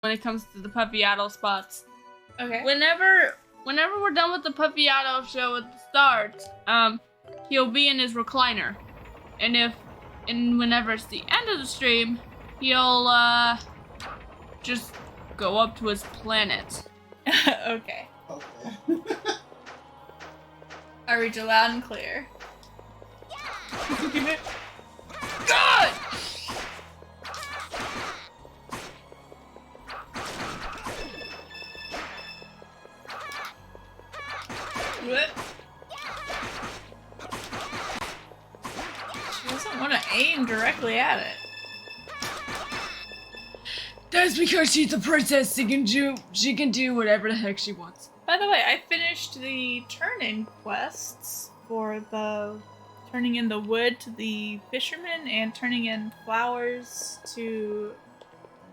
when it comes to the Puffyado spots. Okay. Whenever we're done with the Puffyado show at the start, he'll be in his recliner, and whenever it's the end of the stream, he'll just go up to his planet. Okay. Okay. I read you loud and clear. God! What? She doesn't want to aim directly at it. That's because she's a princess. She can do whatever the heck she wants. By the way, I finished the turn-in quests for the turning in the wood to the fisherman and turning in flowers to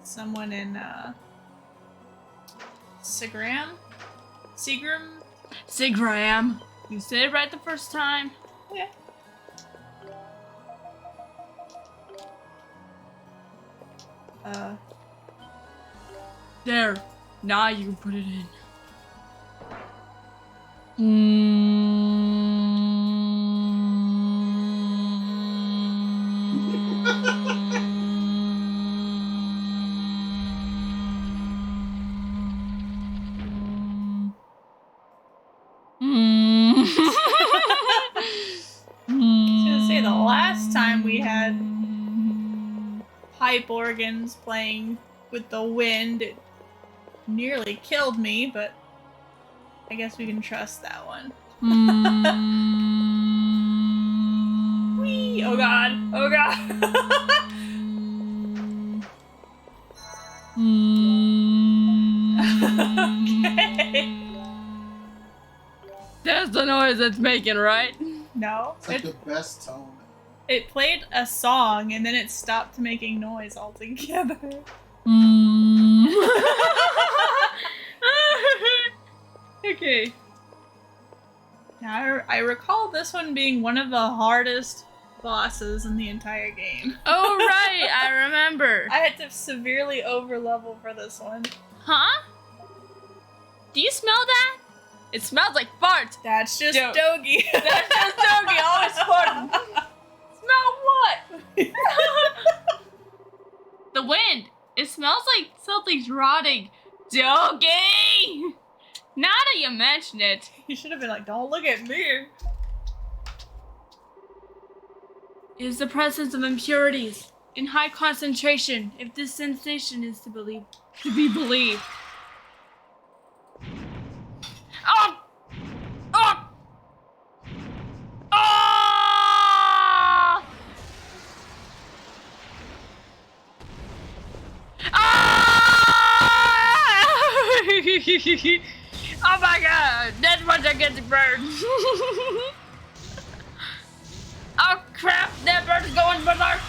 someone in Seagram? Sigram. You said it right the first time. Okay. There. Now you can put it in. I was gonna say, the last time we had pipe organs playing with the wind, it nearly killed me, but I guess we can trust that one. Whee! Oh god! Oh god! Okay. That's the noise it's making, right? No. It's like the best tone. It played a song and then it stopped making noise altogether. Okay. Now, I recall this one being one of the hardest bosses in the entire game. Oh, right. I remember. I had to severely overlevel for this one. Huh? Do you smell that? It smells like fart. That's just Dope. Dogi. That's just Dogi, always farting. Smell what? The wind. It smells like something's rotting. Dogi! Now that you mention it. You should have been like, don't look at me. It is the presence of impurities in high concentration, if this sensation is to be believed. Oh! Oh! Oh! Oh my god! That's what I get to burn. Oh crap! That bird's going berserk!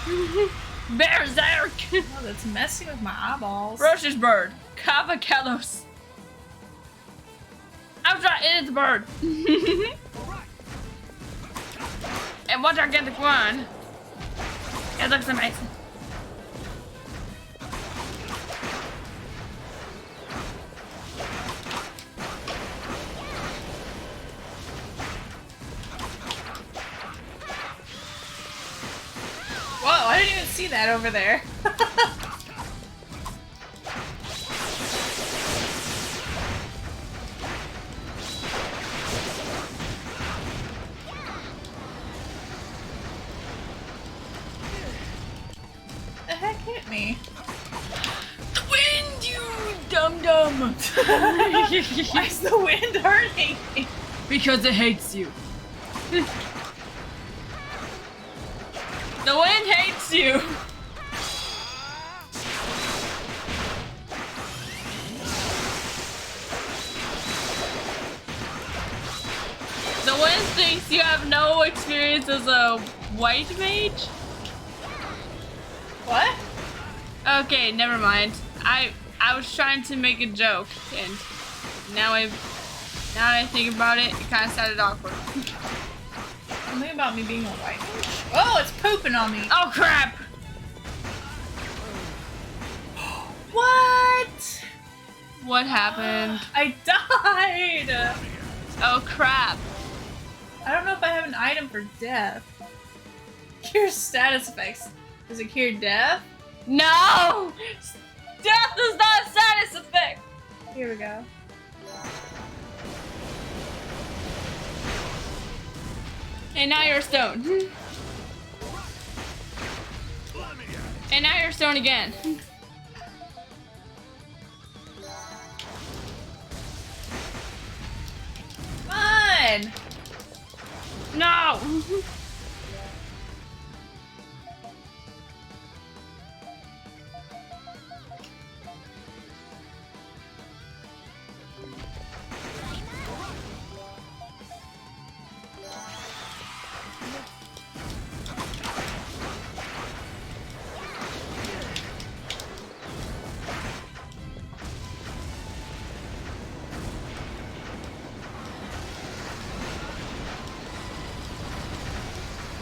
Berserk! Oh, that's messing with my eyeballs. Roche's bird. Cavacalos. I'm trying. It is a bird. And once I get the one, it looks amazing. Whoa, I didn't even see that over there. The heck hit me? The wind, you dum-dum. Why is the wind hurting me? Because it hates you. The wind hates you. The wind thinks you have no experience as a white mage. What? Okay, never mind. I was trying to make a joke, and now that I think about it, it kind of sounded awkward. Something about me being a white witch. Oh, it's pooping on me. Oh crap! What? What happened? I died! Oh crap. I don't know if I have an item for death. Cure status effects. Does it cure death? No! Death is not a status effect! Here we go. And now you're stoned. And now you're stoned again. Fun! No!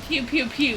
Pew pew pew.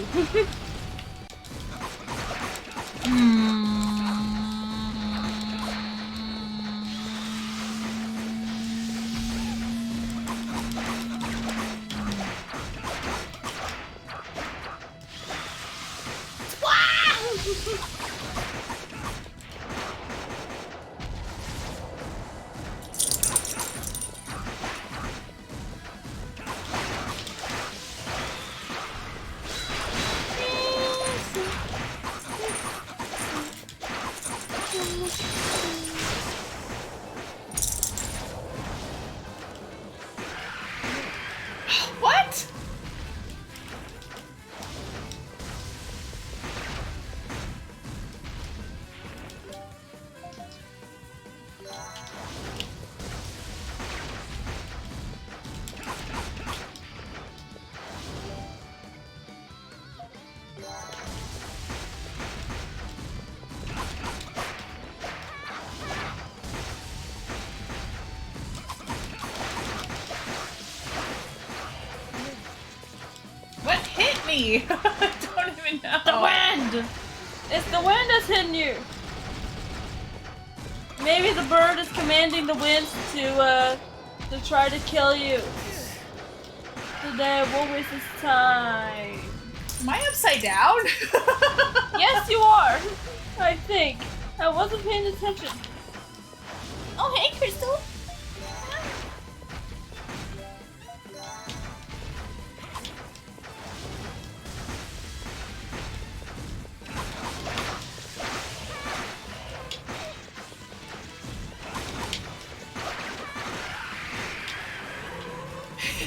What? What hit me? I don't even know. The wind! It's the wind that's hitting you. Maybe the bird is commanding the winds to try to kill you. Today I won't waste this time. Am I upside down? Yes, you are. I think. I wasn't paying attention. Oh, hey, Crystal.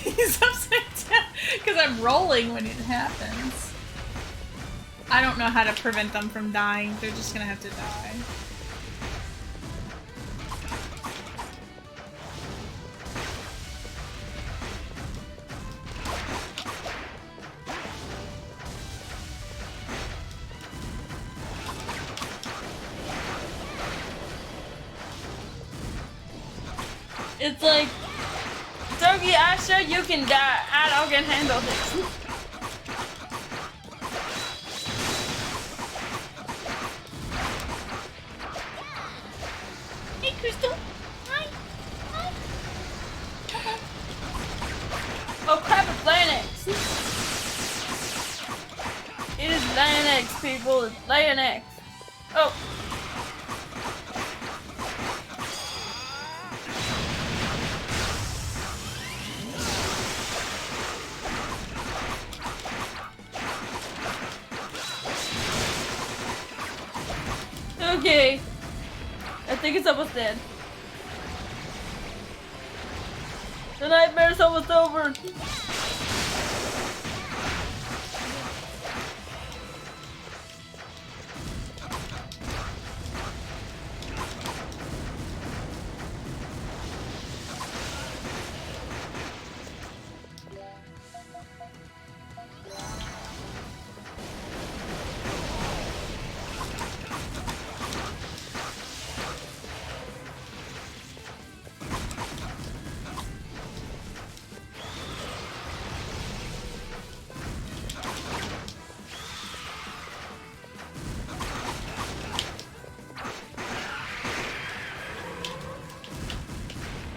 He's upside down because I'm rolling when it happens. I don't know how to prevent them from dying. They're just gonna have to die. It's like, Doggy Asher, you can die. I can handle this. Hey, Crystal. Hi. Hi. Oh crap, it's Lionx. It is Lionx, people. It's Lionx. Oh. Okay. I think it's almost dead. The nightmare's almost over.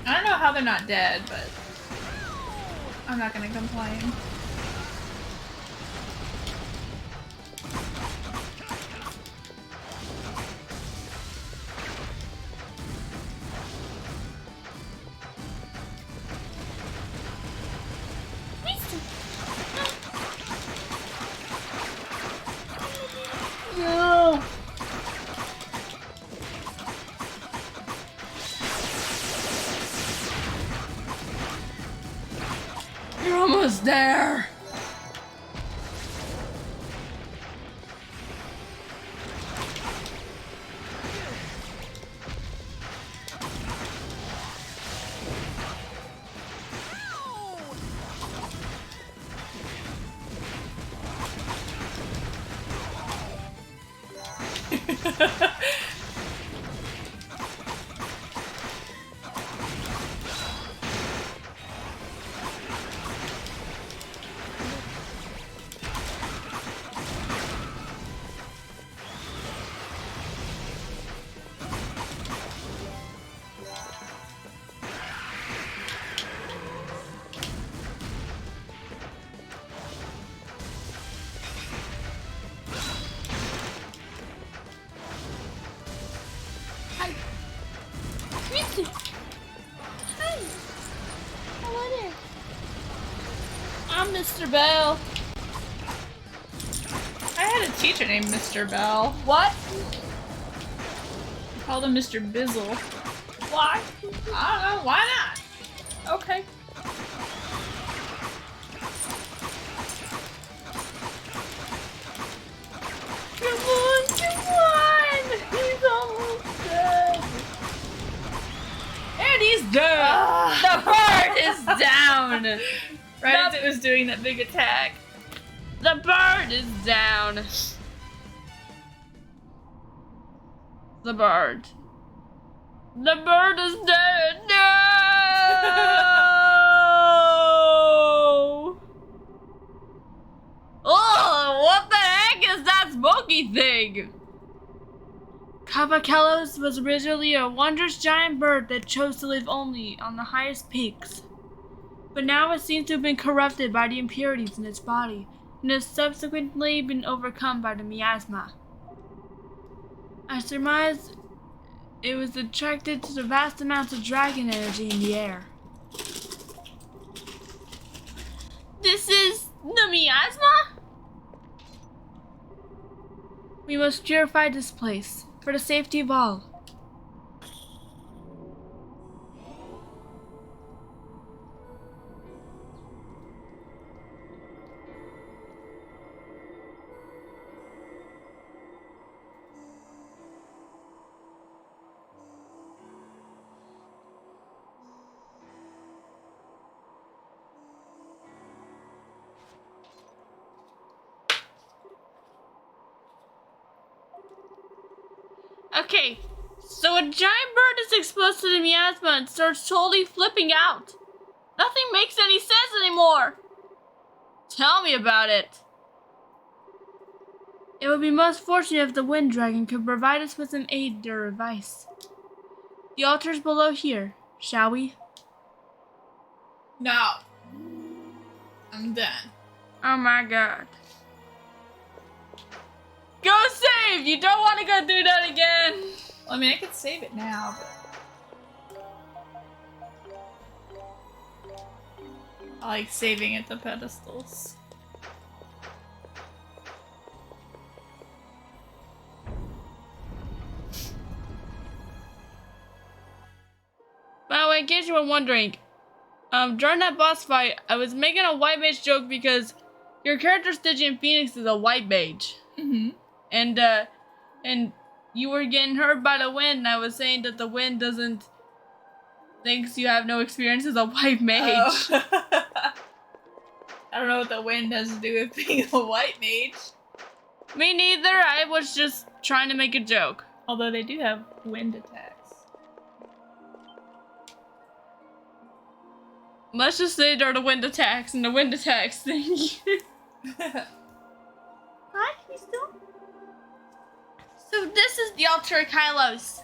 I don't know how they're not dead, but I'm not gonna complain. No. You're almost there. I'm Mr. Bell. I had a teacher named Mr. Bell. What? I called him Mr. Bizzle. Why? I don't know, why not? Okay. Come on, come on! He's almost dead. And he's dead. The bird is down. Right as it was doing that big attack. The bird is down. The bird. The bird is dead. No! Oh, what the heck is that smoky thing? Cavacalos was originally a wondrous giant bird that chose to live only on the highest peaks. But now it seems to have been corrupted by the impurities in its body, and has subsequently been overcome by the miasma. I surmise it was attracted to the vast amounts of dragon energy in the air. This is the miasma? We must purify this place, for the safety of all. Okay, so a giant bird is exposed to the miasma and starts totally flipping out. Nothing makes any sense anymore. Tell me about it. It would be most fortunate if the Wind Dragon could provide us with some aid or advice. The altar's below here, shall we? No. I'm done. Oh my god. Go save! You don't want to go do that again! Well, I mean, I could save it now, but... I like saving at the pedestals. By the way, in case you were wondering, during that boss fight, I was making a white mage joke because your character Stygian Phoenix is a white mage. Mm-hmm. And you were getting hurt by the wind, and I was saying that the wind thinks you have no experience as a white mage. Oh. I don't know what the wind has to do with being a white mage. Me neither, I was just trying to make a joke. Although they do have wind attacks. Let's just say they're the wind attacks and the wind attacks thing. Hi, you still? So this is the altar of Kylos.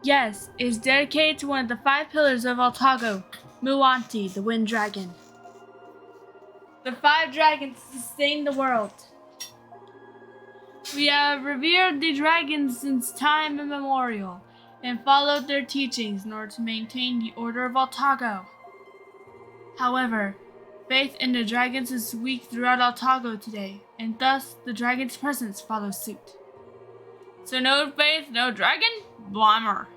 Yes, it is dedicated to one of the 5 pillars of Altago, Muanti, the Wind Dragon. The 5 dragons sustain the world. We have revered the dragons since time immemorial and followed their teachings in order to maintain the order of Altago. However, faith in the dragons is weak throughout Altago today, and thus the dragon's presence follows suit. So no faith, no dragon? Blammer.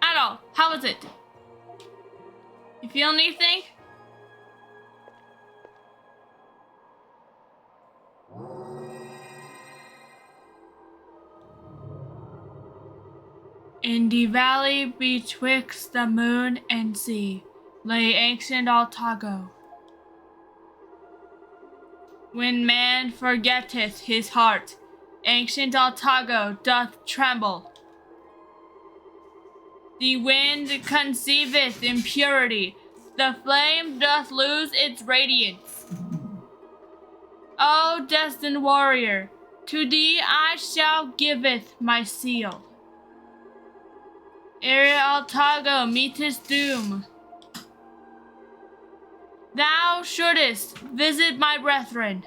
Adol, how is it? You feel anything? In the valley betwixt the moon and sea lay ancient Altago. When man forgetteth his heart, ancient Altago doth tremble. The wind conceiveth impurity, the flame doth lose its radiance. O destined warrior, to thee I shall giveth my seal. Ere Altago meeteth doom, thou shouldest visit my brethren.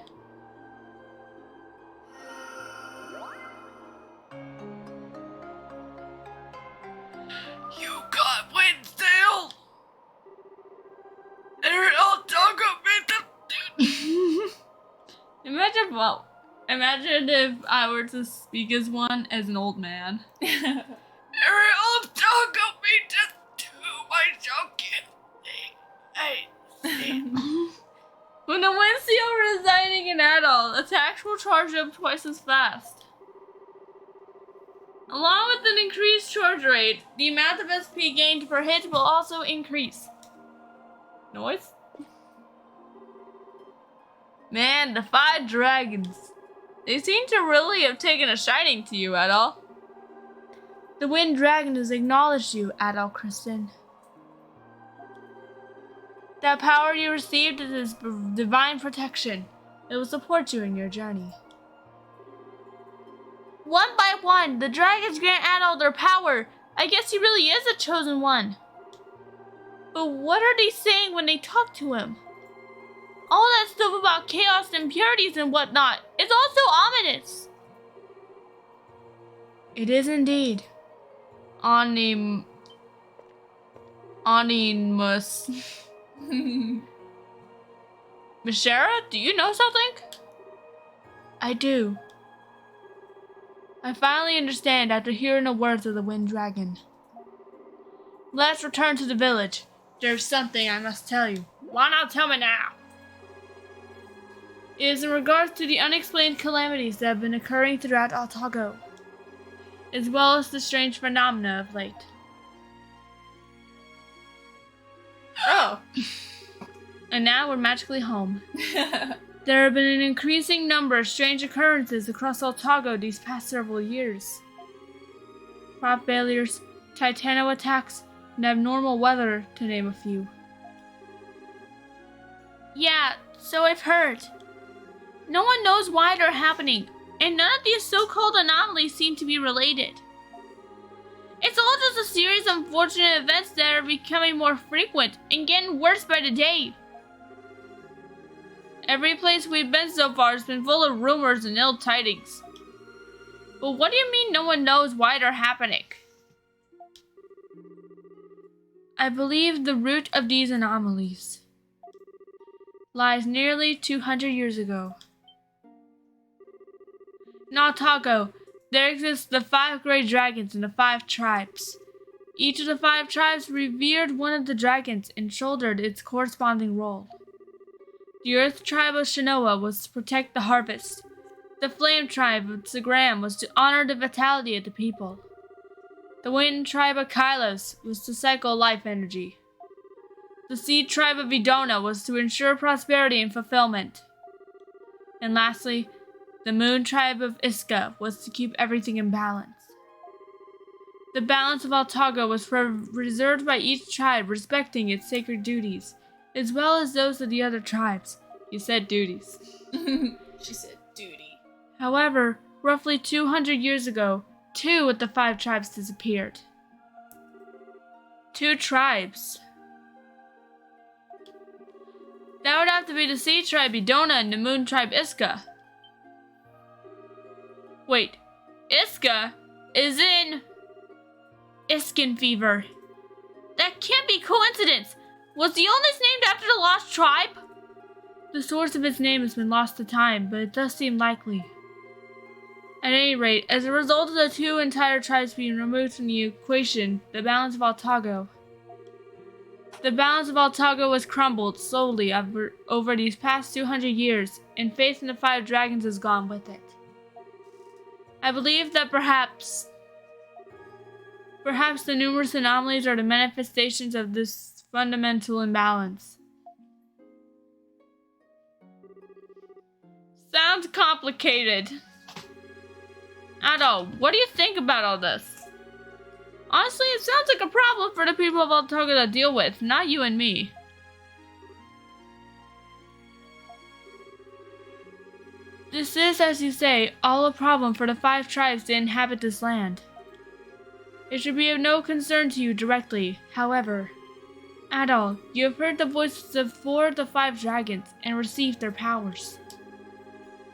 You got wind still? Ere Altago meeteth doom. Imagine if I were to speak as one as an old man. Ariel, don't go me to I shall give thee. When the wind seal residing in Adol, attacks will charge up twice as fast. Along with an increased charge rate, the amount of SP gained per hit will also increase. Noise? Man, the 5 dragons. They seem to really have taken a shining to you, Adol. The Wind Dragon has acknowledged you, Adol Kristen. That power you received is his divine protection. It will support you in your journey. One by one, the dragons grant Adol their power. I guess he really is a chosen one. But what are they saying when they talk to him? All that stuff about chaos and impurities and whatnot, it's all so ominous. It is indeed. Animus. Mishara, do you know something? I do. I finally understand after hearing the words of the Wind Dragon. Let's return to the village. There's something I must tell you. Why not tell me now? It is in regards to the unexplained calamities that have been occurring throughout Altago, as well as the strange phenomena of late. Oh. And now we're magically home. There have been an increasing number of strange occurrences across Altago these past several years. Crop failures, titano attacks, and abnormal weather, to name a few. Yeah, so I've heard. No one knows why they're happening, and none of these so-called anomalies seem to be related. It's all just a series of unfortunate events that are becoming more frequent and getting worse by the day. Every place we've been so far has been full of rumors and ill tidings. But what do you mean no one knows why they're happening? I believe the root of these anomalies lies nearly 200 years ago. In Altago, there exist the 5 great dragons and the 5 tribes. Each of the 5 tribes revered one of the dragons and shouldered its corresponding role. The Earth tribe of Shinoa was to protect the harvest. The Flame tribe of Sagram was to honor the vitality of the people. The Wind tribe of Kylos was to cycle life energy. The Sea tribe of Vidona was to ensure prosperity and fulfillment. And lastly, the Moon tribe of Iska was to keep everything in balance. The balance of Altago was reserved by each tribe respecting its sacred duties, as well as those of the other tribes. You said duties. She said duty. However, roughly 200 years ago, 2 with the 5 tribes disappeared. 2 tribes. That would have to be the Sea Tribe Idona and the Moon Tribe Iska. Wait, Iska is in Iskin Fever. That can't be coincidence. Was the illness named after the lost tribe? The source of its name has been lost to time, but it does seem likely. At any rate, as a result of the 2 entire tribes being removed from the equation, the balance of Altago has crumbled slowly over these past 200 years, and faith in the 5 dragons has gone with it. I believe that perhaps the numerous anomalies are the manifestations of this fundamental imbalance. Sounds complicated. Ado, what do you think about all this? Honestly, it sounds like a problem for the people of Altago to deal with, not you and me. This is, as you say, all a problem for the 5 tribes that inhabit this land. It should be of no concern to you directly, however. Adol, you have heard the voices of 4 of the 5 dragons and received their powers.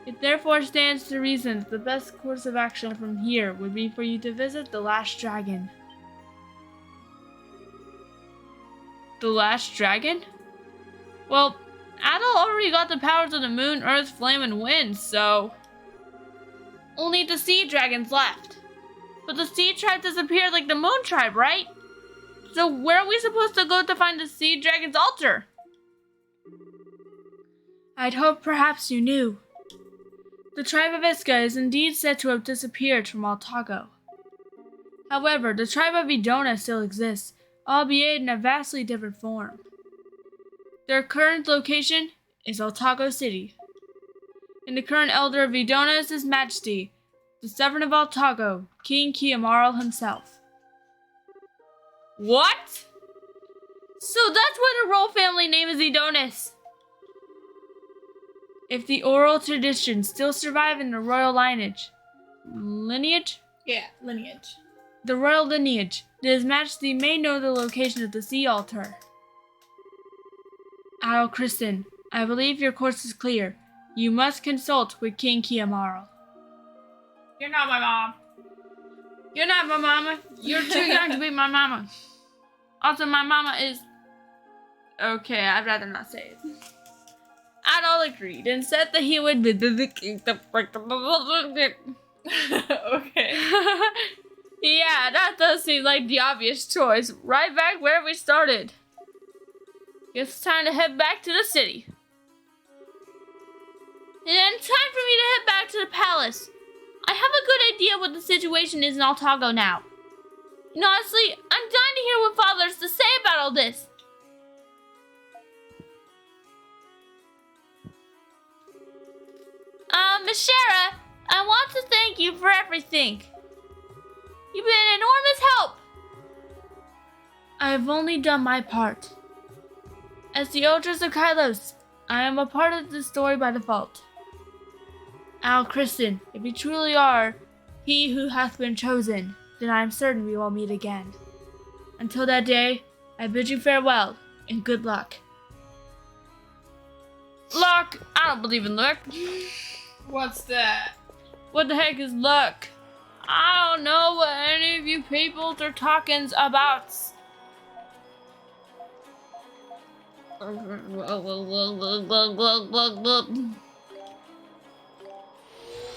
It therefore stands to reason that the best course of action from here would be for you to visit the last dragon. The last dragon? Well, Adol already got the powers of the moon, earth, flame, and wind, so... Only the sea dragons left. But the sea tribe disappeared like the moon tribe, right? So where are we supposed to go to find the sea dragon's altar? I'd hoped perhaps you knew. The tribe of Iska is indeed said to have disappeared from Altago. However, the tribe of Idona still exists, albeit in a vastly different form. Their current location is Altago City. And the current elder of Idona is His Majesty, the Sovereign of Altago, King Kiamarl himself. What? So that's why the royal family name is Idonis. If the oral traditions still survive in the royal lineage, Yeah, lineage. the royal lineage, then His Majesty may know the location of the sea altar. Adol Kristen, I believe your course is clear. You must consult with King Kiamarl. You're not my mom. You're not my mama. You're too young to be my mama. Also, my mama is... Okay, I'd rather not say it. Adol agreed and said that he would be the king to break the... Okay. Yeah, that does seem like the obvious choice. Right back where we started. Guess it's time to head back to the city. And then it's time for me to head back to the palace. I have a good idea what the situation is in Altago now. And honestly, I'm dying to hear what Father has to say about all this. Miss Shara, I want to thank you for everything. You've been an enormous help. I have only done my part. As the Eldris of Kylos, I am a part of the story by default. Al Kristen, if you truly are he who hath been chosen, then I am certain we will meet again. Until that day, I bid you farewell and good luck. Luck? I don't believe in luck. What's that? What the heck is luck? I don't know what any of you peoples are talking about. Glug, glug, glug, glug.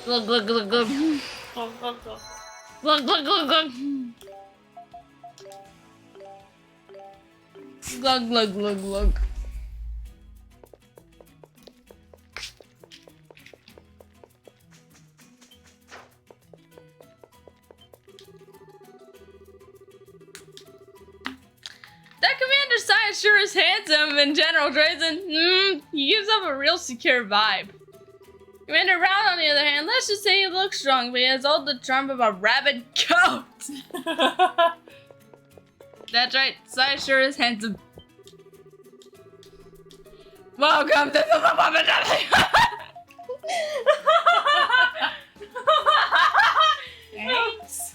Go, go, go. Glug, glug, glug, glug. Glug, glug, glug, glug. That Commander Sai sure is handsome, and General Drazen, he gives off a real secure vibe. Commander Round, on the other hand, let's just say he looks strong, but he has all the charm of a rabid goat. That's right, Sai sure is handsome. Welcome to the Puppet Thanks.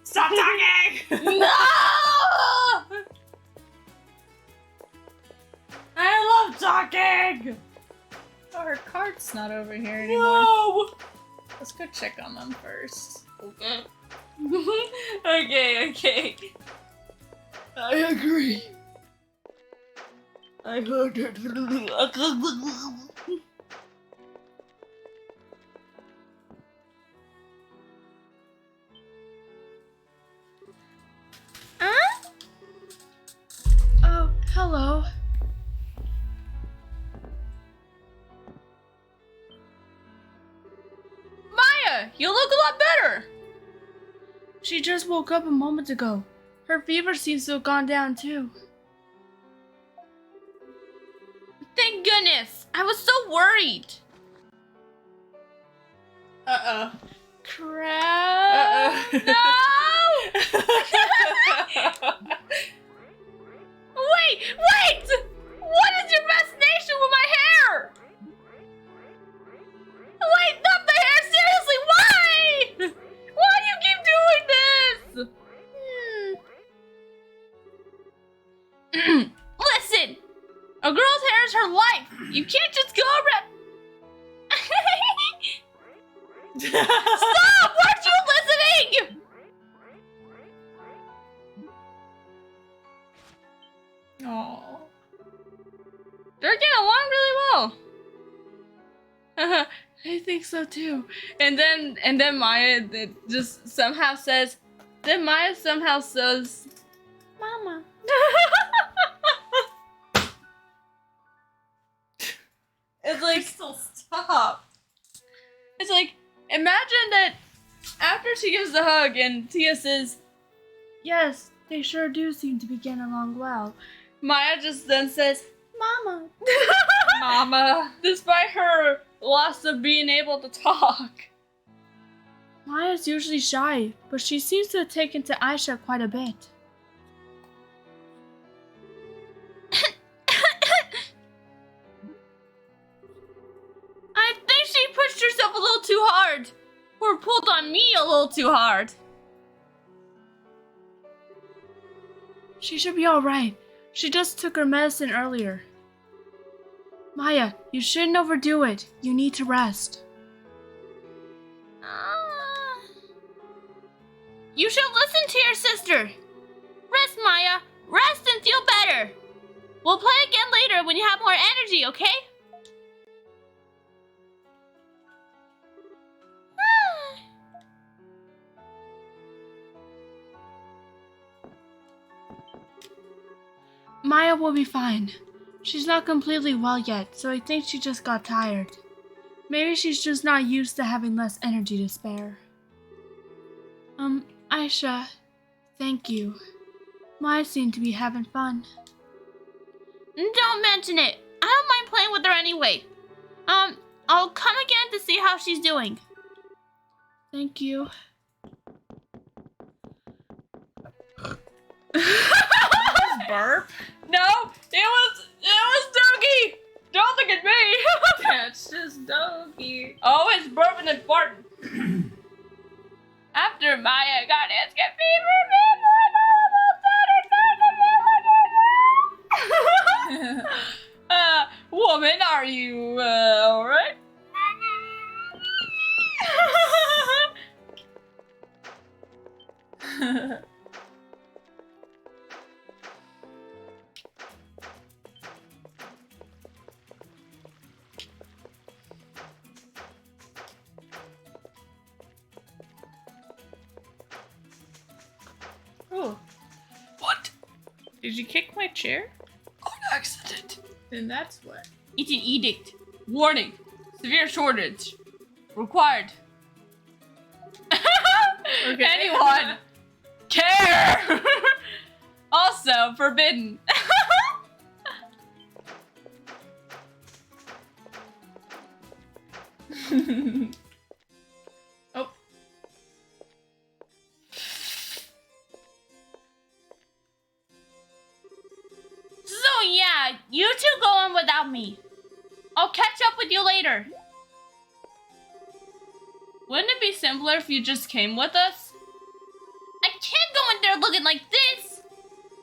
Stop talking! No! I love talking! Oh, her cart's not over here anymore. No! Let's go check on them first. Okay. Okay. I agree. I heard it. Oh, hello. Maya, you look a lot better. She just woke up a moment ago. Her fever seems to have gone down too. Thank goodness. I was so worried. Uh-oh. Crap. Uh-oh. No! Wait! What is your fascination with my hair? Wait, not the hair! Seriously, why? Why do you keep doing this? Listen! A girl's hair is her life. You can't just go around... Stop! Weren't you listening? Oh. They're getting along really well. I think so too. And then Maya just somehow says, Mama. It's like, still stop. It's like, imagine that after she gives the hug and Tia says, yes, they sure do seem to be getting along well. Maya just then says, Mama. Mama. Despite her loss of being able to talk. Maya's usually shy, but she seems to have taken to Aisha quite a bit. I think she pushed herself a little too hard. Or pulled on me a little too hard. She should be alright. She just took her medicine earlier. Maya, you shouldn't overdo it. You need to rest. You should listen to your sister. Rest, Maya. Rest and feel better. We'll play again later when you have more energy, okay? Maya will be fine. She's not completely well yet, so I think she just got tired. Maybe she's just not used to having less energy to spare. Aisha, thank you. Maya seemed to be having fun. Don't mention it. I don't mind playing with her anyway. I'll come again to see how she's doing. Thank you. Burp? No, it was Doogie. Don't look at me. That's just doggy. Always burping and farting. After Maya got Esca fever, woman, are you alright? Oh. What? Did you kick my chair? On accident. Then that's what. It's an edict. Warning. Severe shortage. Required. Okay. Anyone care? Also forbidden. Oh. you two go on without me. I'll catch up with you later. Wouldn't it be simpler if you just came with us? I can't go in there looking like this.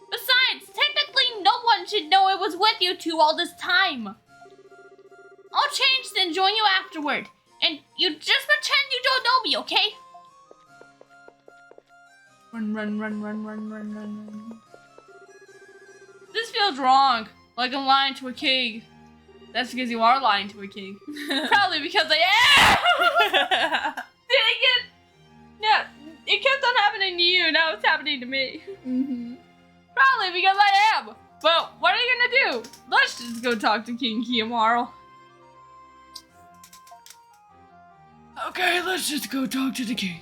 Besides, technically no one should know I was with you two all this time. I'll change and join you afterward. And you just pretend you don't know me, okay? Run. This feels wrong. Like I'm lying to a king. That's because you are lying to a king. Probably because I am! Dang it! Yeah, it kept on happening to you, now it's happening to me. Mm-hmm. Probably because I am! But what are you gonna do? Let's just go talk to King Kiyomaru. Okay, let's just go talk to the king.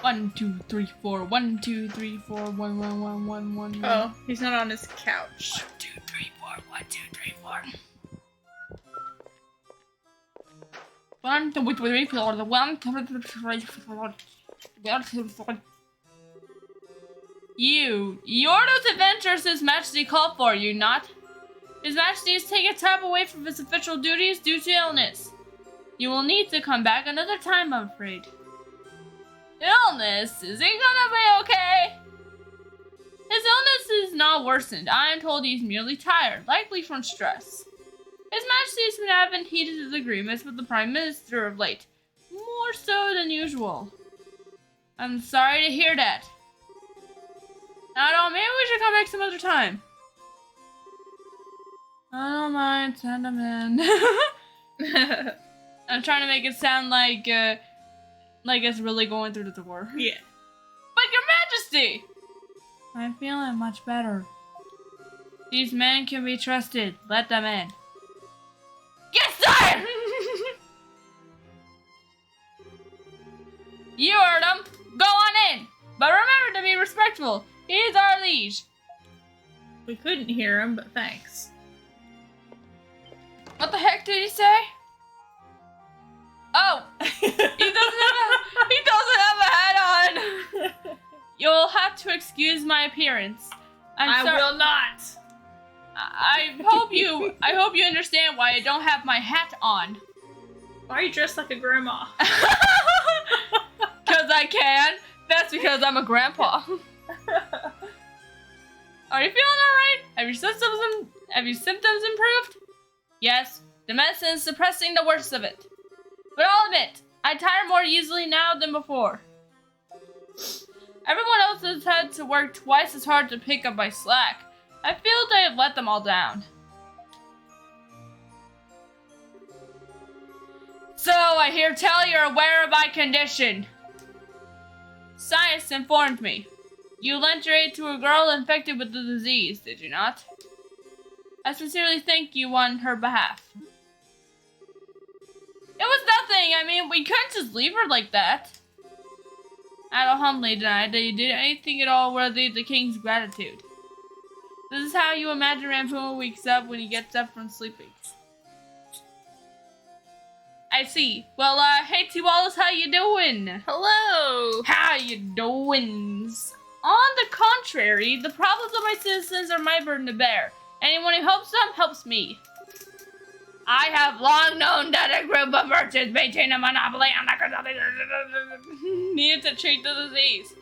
One, two, three, four. 1, 2, 3, 4. 1, 1, 1, 1, 1. Oh, he's not on his couch. 1, 2, 3, 4. 1, 2, 3, 4. 1, 2, 3, 4. 1, 2, 3, 4. Yordo's adventures His Majesty called for, you not? His Majesty has taken time away from his official duties due to illness. You will need to come back another time, I'm afraid. Illness? Is he gonna be okay? His illness is not worsened. I am told he's merely tired, likely from stress. His Majesty has been having heated disagreements with the Prime Minister of late, more so than usual. I'm sorry to hear that. I don't. Maybe we should come back some other time. I don't mind. Send him in. I'm trying to make it sound like it's really going through the door. Yeah. But Your Majesty! I'm feeling much better. These men can be trusted. Let them in. Yes, sir! You heard him. Go on in. But remember to be respectful. He's our liege. We couldn't hear him, but thanks. What the heck did he say? Oh, he doesn't have a hat on. You'll have to excuse my appearance. I will not. I hope you understand why I don't have my hat on. Why are you dressed like a grandma? Because I can. That's because I'm a grandpa. Are you feeling alright? Have your symptoms improved? Yes, the medicine is suppressing the worst of it. But I'll admit, I tire more easily now than before. Everyone else has had to work twice as hard to pick up my slack. I feel that I have let them all down. So, I hear tell you're aware of my condition. Science informed me. You lent your aid to a girl infected with the disease, did you not? I sincerely thank you on her behalf. It was nothing. I mean, we couldn't just leave her like that. Adol humbly denied that you did anything at all worthy of the king's gratitude. This is how you imagine Rampoon wakes up when he gets up from sleeping. I see. Well, hey T-Wallace, how you doing? Hello. How you doing? On the contrary, the problems of my citizens are my burden to bear. Anyone who helps them, helps me. I have long known that a group of merchants maintain a monopoly on the needed to treat the disease.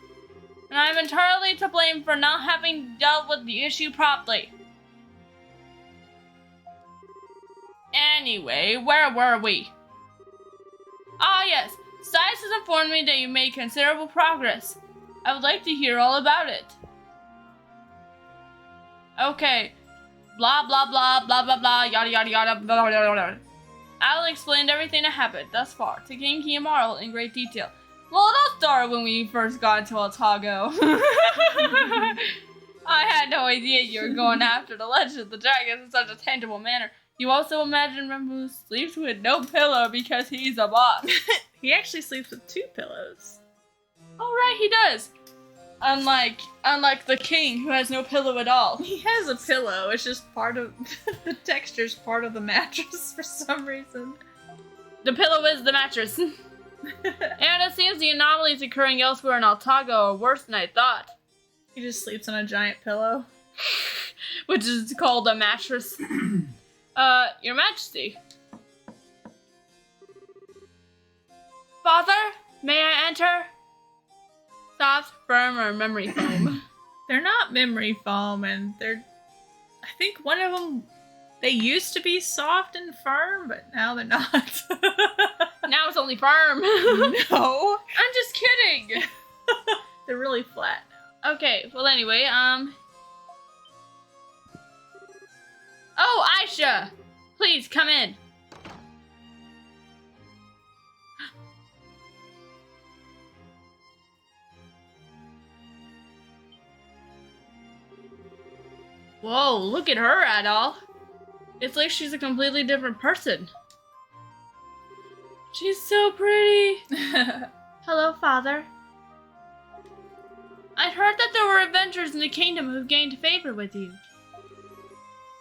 And I'm entirely to blame for not having dealt with the issue properly. Anyway, where were we? Ah yes, Science has informed me that you made considerable progress. I would like to hear all about it. Okay. Blah, blah, blah, blah, blah, blah, yada, yada, yada, blah, blah, blah, blah. I'll explain everything that happened thus far to King Kiyomaru in great detail. Well, it all started when we first got to Otago. I had no idea you were going after the Legend of the Dragons in such a tangible manner. You also imagine Rampoon sleeps with no pillow because he's a boss. He actually sleeps with 2 pillows. Oh, right, he does. Unlike the king who has no pillow at all. He has a pillow. It's just part of the texture's part of the mattress for some reason. The pillow is the mattress. And it seems the anomalies occurring elsewhere in Altago are worse than I thought. He just sleeps on a giant pillow. Which is called a mattress. Your Majesty. Father, may I enter? Soft, firm, or memory foam? They're not memory foam, and they're... I think one of them... They used to be soft and firm, but now they're not. Now it's only firm. No. I'm just kidding. They're really flat. Okay, well anyway, Oh, Aisha! Please, come in. Whoa, look at her, Adol. It's like she's a completely different person. She's so pretty. Hello, Father. I'd heard that there were adventurers in the kingdom who've gained favor with you.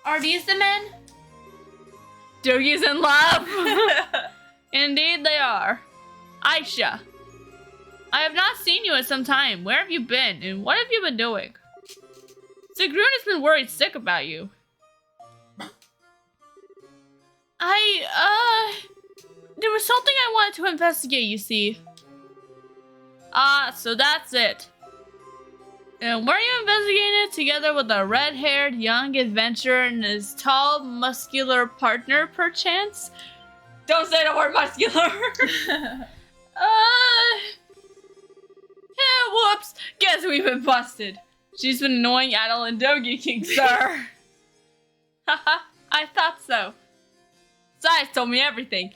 Are these the men? Doogie's in love. Indeed they are. Aisha, I have not seen you in some time. Where have you been, and what have you been doing? Sigrun has been worried sick about you. There was something I wanted to investigate, you see. Ah, so that's it. And were you investigating it together with a red-haired young adventurer and his tall, muscular partner, perchance? Don't say the word muscular! Yeah, whoops! Guess we've been busted. She's been annoying Adol and Dogi King, sir. Haha, I thought so. Sias told me everything.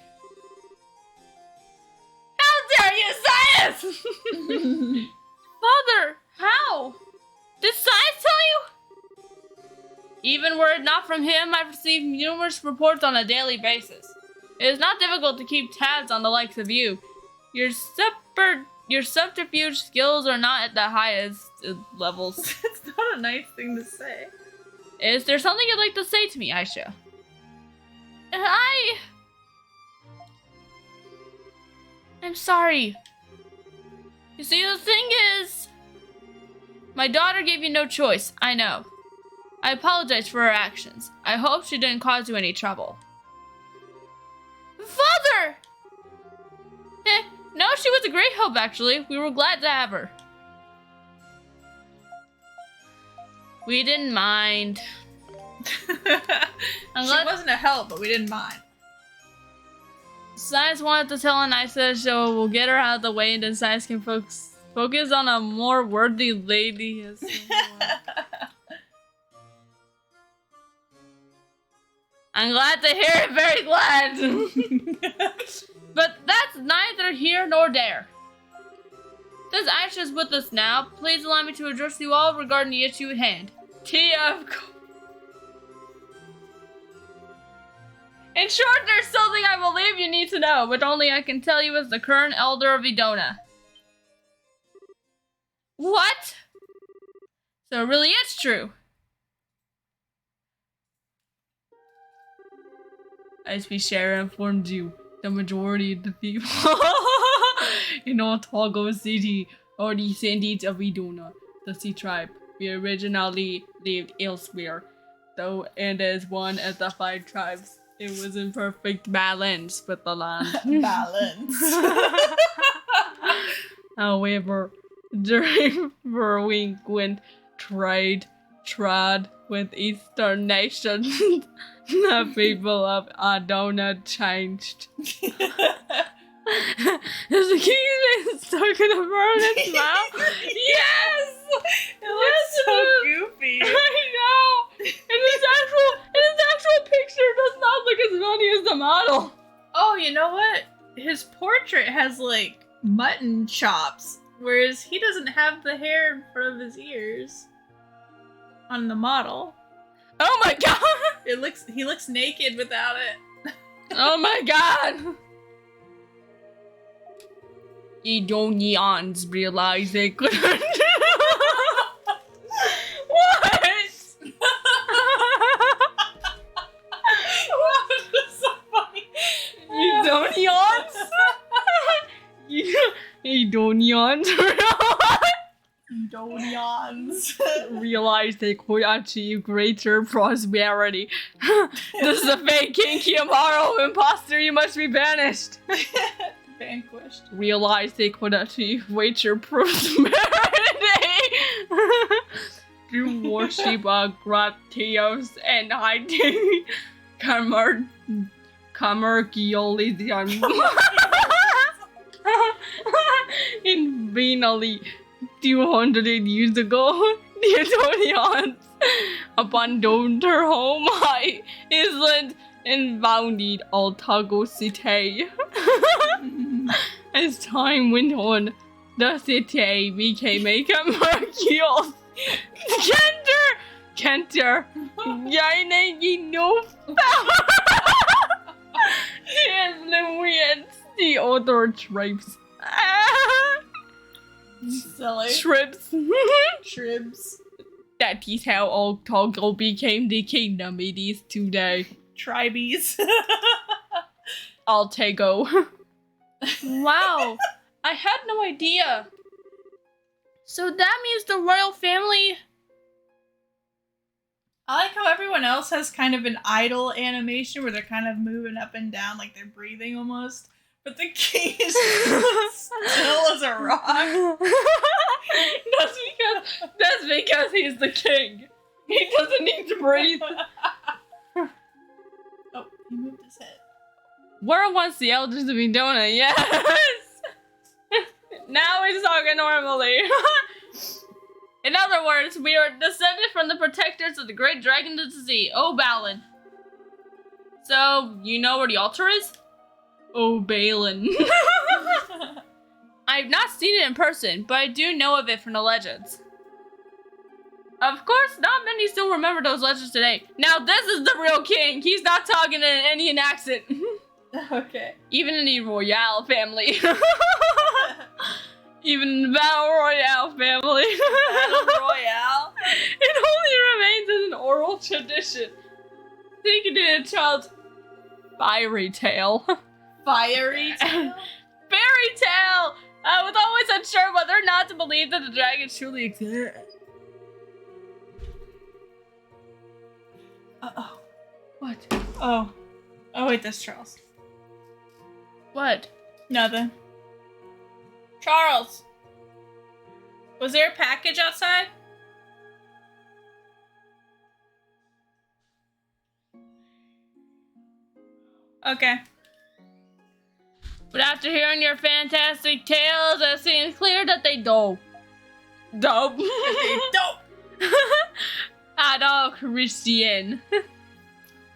How dare you, Sias! Father, how? Did Sias tell you? Even were it not from him, I've received numerous reports on a daily basis. It is not difficult to keep tabs on the likes of you. Your subterfuge skills are not at the highest levels. It's not a nice thing to say. Is there something you'd like to say to me, Aisha? I'm sorry. You see, the thing is, my daughter gave you no choice, I know. I apologize for her actions. I hope she didn't cause you any trouble. Father! No, she was a great help, actually. We were glad to have her. We didn't mind. She wasn't a help, but we didn't mind. Sias wanted to tell Anissa, so we'll get her out of the way, and then Sias can focus on a more worthy lady. I'm glad to hear it, very glad. But that's neither here nor there. Since Aisha's with us now, please allow me to address you all regarding the issue at hand. Tia, of course. In short, there's something I believe you need to know, but only I can tell you as the current elder of Edona. What? So really it's true. As we share informed you, the majority of the people in Otago City are descendants of Edona, the Sea Tribe. We originally lived elsewhere, though, and as one of the 5 tribes, it was in perfect balance with the land. Balance. However, during Verwinkwent trade with Eastern nations, the people of Adona changed. Is the king's been stuck in a furnace mouth? Yes! It looks so goofy. I know! And his actual picture does not look as funny as the model. Oh, you know what? His portrait has, like, mutton chops, whereas he doesn't have the hair in front of his ears on the model. Oh my god! He looks naked without it. Oh my god! Edonians realize they couldn't. What? What is so funny? Edonians? Sidonians. Realize they could achieve greater prosperity. This is a fake King Kiyomaru, imposter, you must be banished. Vanquished. Realize they could achieve greater prosperity. Through worship of Gratios and hiding Camargiolidian. In Venali, 200 years ago, the Etonians abandoned their home island and founded Altago City. As time went on, the city became a commercial Kenter, gaining no influence the other tribes. Silly. Trips. Tribs. That is how Altago became the kingdom it is today. Tribies. Altago. Wow, I had no idea. So that means the royal family. I like how everyone else has kind of an idle animation where they're kind of moving up and down like they're breathing almost. But the king is still as a rock. That's because he's the king. He doesn't need to breathe. Oh, he moved his head. Where wants the elders to be doing it? Yes! Now he's talking normally. In other words, we are descended from the protectors of the great dragon of the sea, Balin. So, you know where the altar is? Balin. I've not seen it in person, but I do know of it from the legends. Of course, not many still remember those legends today. Now, this is the real king. He's not talking in an Indian accent. Okay. Even in the Royale family. Even in the Battle Royale family. Battle Royale? It only remains as an oral tradition. Thinking in a child's fairy tale. Fiery tale? Fairy tale! I was always unsure whether or not to believe that the dragons truly exist. Uh-oh. What? Oh. Oh wait, that's Charles. What? Nothing. Charles! Was there a package outside? Okay. But after hearing your fantastic tales, it seems clear that they don't. Dope. Dope! Adol Christian.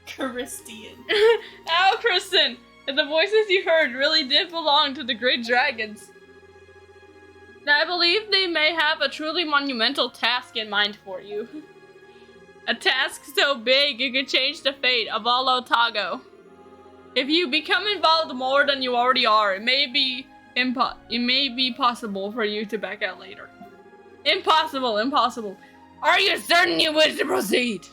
Christian. Al Kristen. And the voices you heard really did belong to the great dragons. I believe they may have a truly monumental task in mind for you. A task so big it could change the fate of all Otago. If you become involved more than you already are, it may be possible for you to back out later. Impossible, impossible. Are you certain you wish to proceed?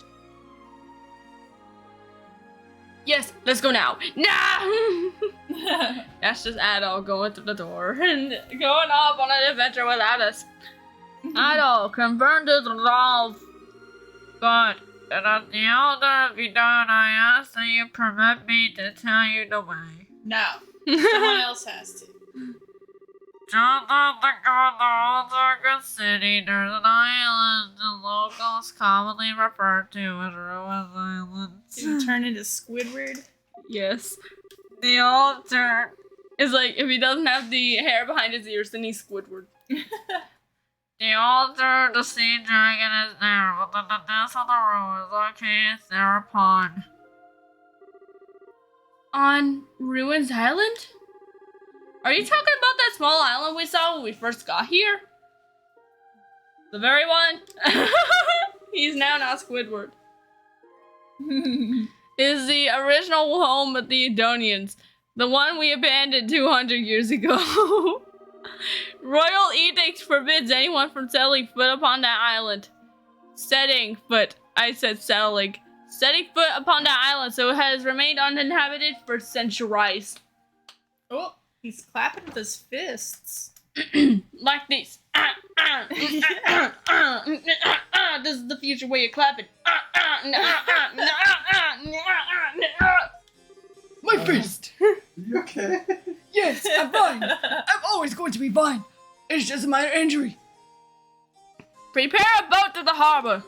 Yes, let's go now. Nah! That's just Adol going through the door and going off on an adventure without us. Adol, confirm this resolve. Good. And as the elder of Vidon, I ask that you permit me to tell you the way. No. Someone else has to. Just off the coast of Otago City, there's an island the locals commonly refer to as Ruins Island. Did he turn into Squidward? Yes. The altar is like, if he doesn't have the hair behind his ears, then he's Squidward. The altar of the sea dragon is there, but the depths of the ruins located thereupon. On Ruins Island? Are you talking about that small island we saw when we first got here? The very one? He's now not Squidward. Is the original home of the Edonians, the one we abandoned 200 years ago. Royal edict forbids anyone from setting foot upon that island. Setting foot upon that island, so it has remained uninhabited for centuries. Oh, he's clapping with his fists. Like this. This is the future way of clapping. My fist! You okay? Yes, I'm fine. I'm always going to be fine. It's just a minor injury. Prepare a boat to the harbor.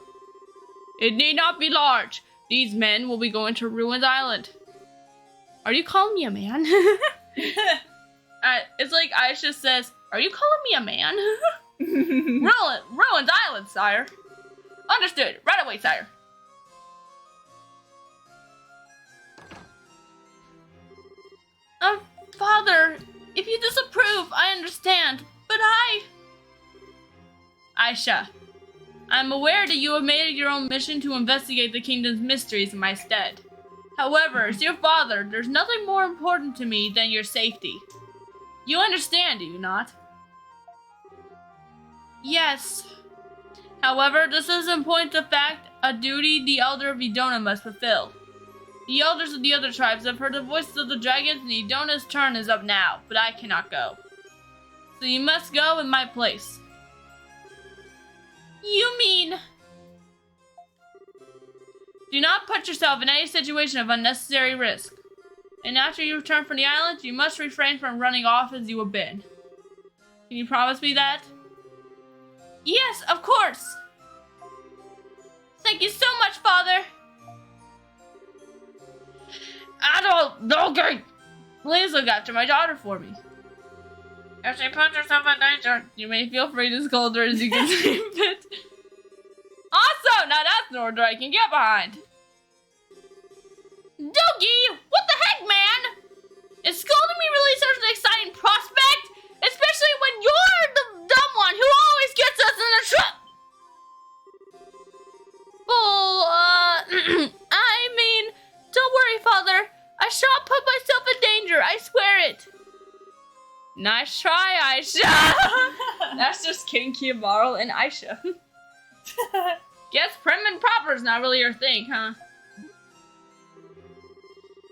It need not be large. These men will be going to Ruins Island. Are you calling me a man? It's like Aisha says, are you calling me a man? Ruins Island, sire. Understood. Right away, sire. Father, if you disapprove, I understand. But Aisha, I'm aware that you have made it your own mission to investigate the kingdom's mysteries in my stead. However, as your father, there's nothing more important to me than your safety. You understand, do you not? Yes. However, this is in point of fact a duty the Elder of Edona must fulfill. The elders of the other tribes have heard the voices of the dragons, and Edona's turn is up now, but I cannot go. So you must go in my place. You mean... Do not put yourself in any situation of unnecessary risk. And after you return from the island, you must refrain from running off as you have been. Can you promise me that? Yes, of course! Thank you so much, Father! Okay! Please look after my daughter for me. If she puts herself in danger, you may feel free to scold her as you can see fit. Awesome! Now that's an order I can get behind. Doogie! What the heck, man? Is scolding me really such an exciting prospect? Especially when you're the dumb one who always gets us in the trouble. Well, I mean, don't worry, Father. I shall put myself in danger, I swear it. Nice try, Aisha. That's just King Kiyomaru and Aisha. Guess prim and proper is not really your thing, huh?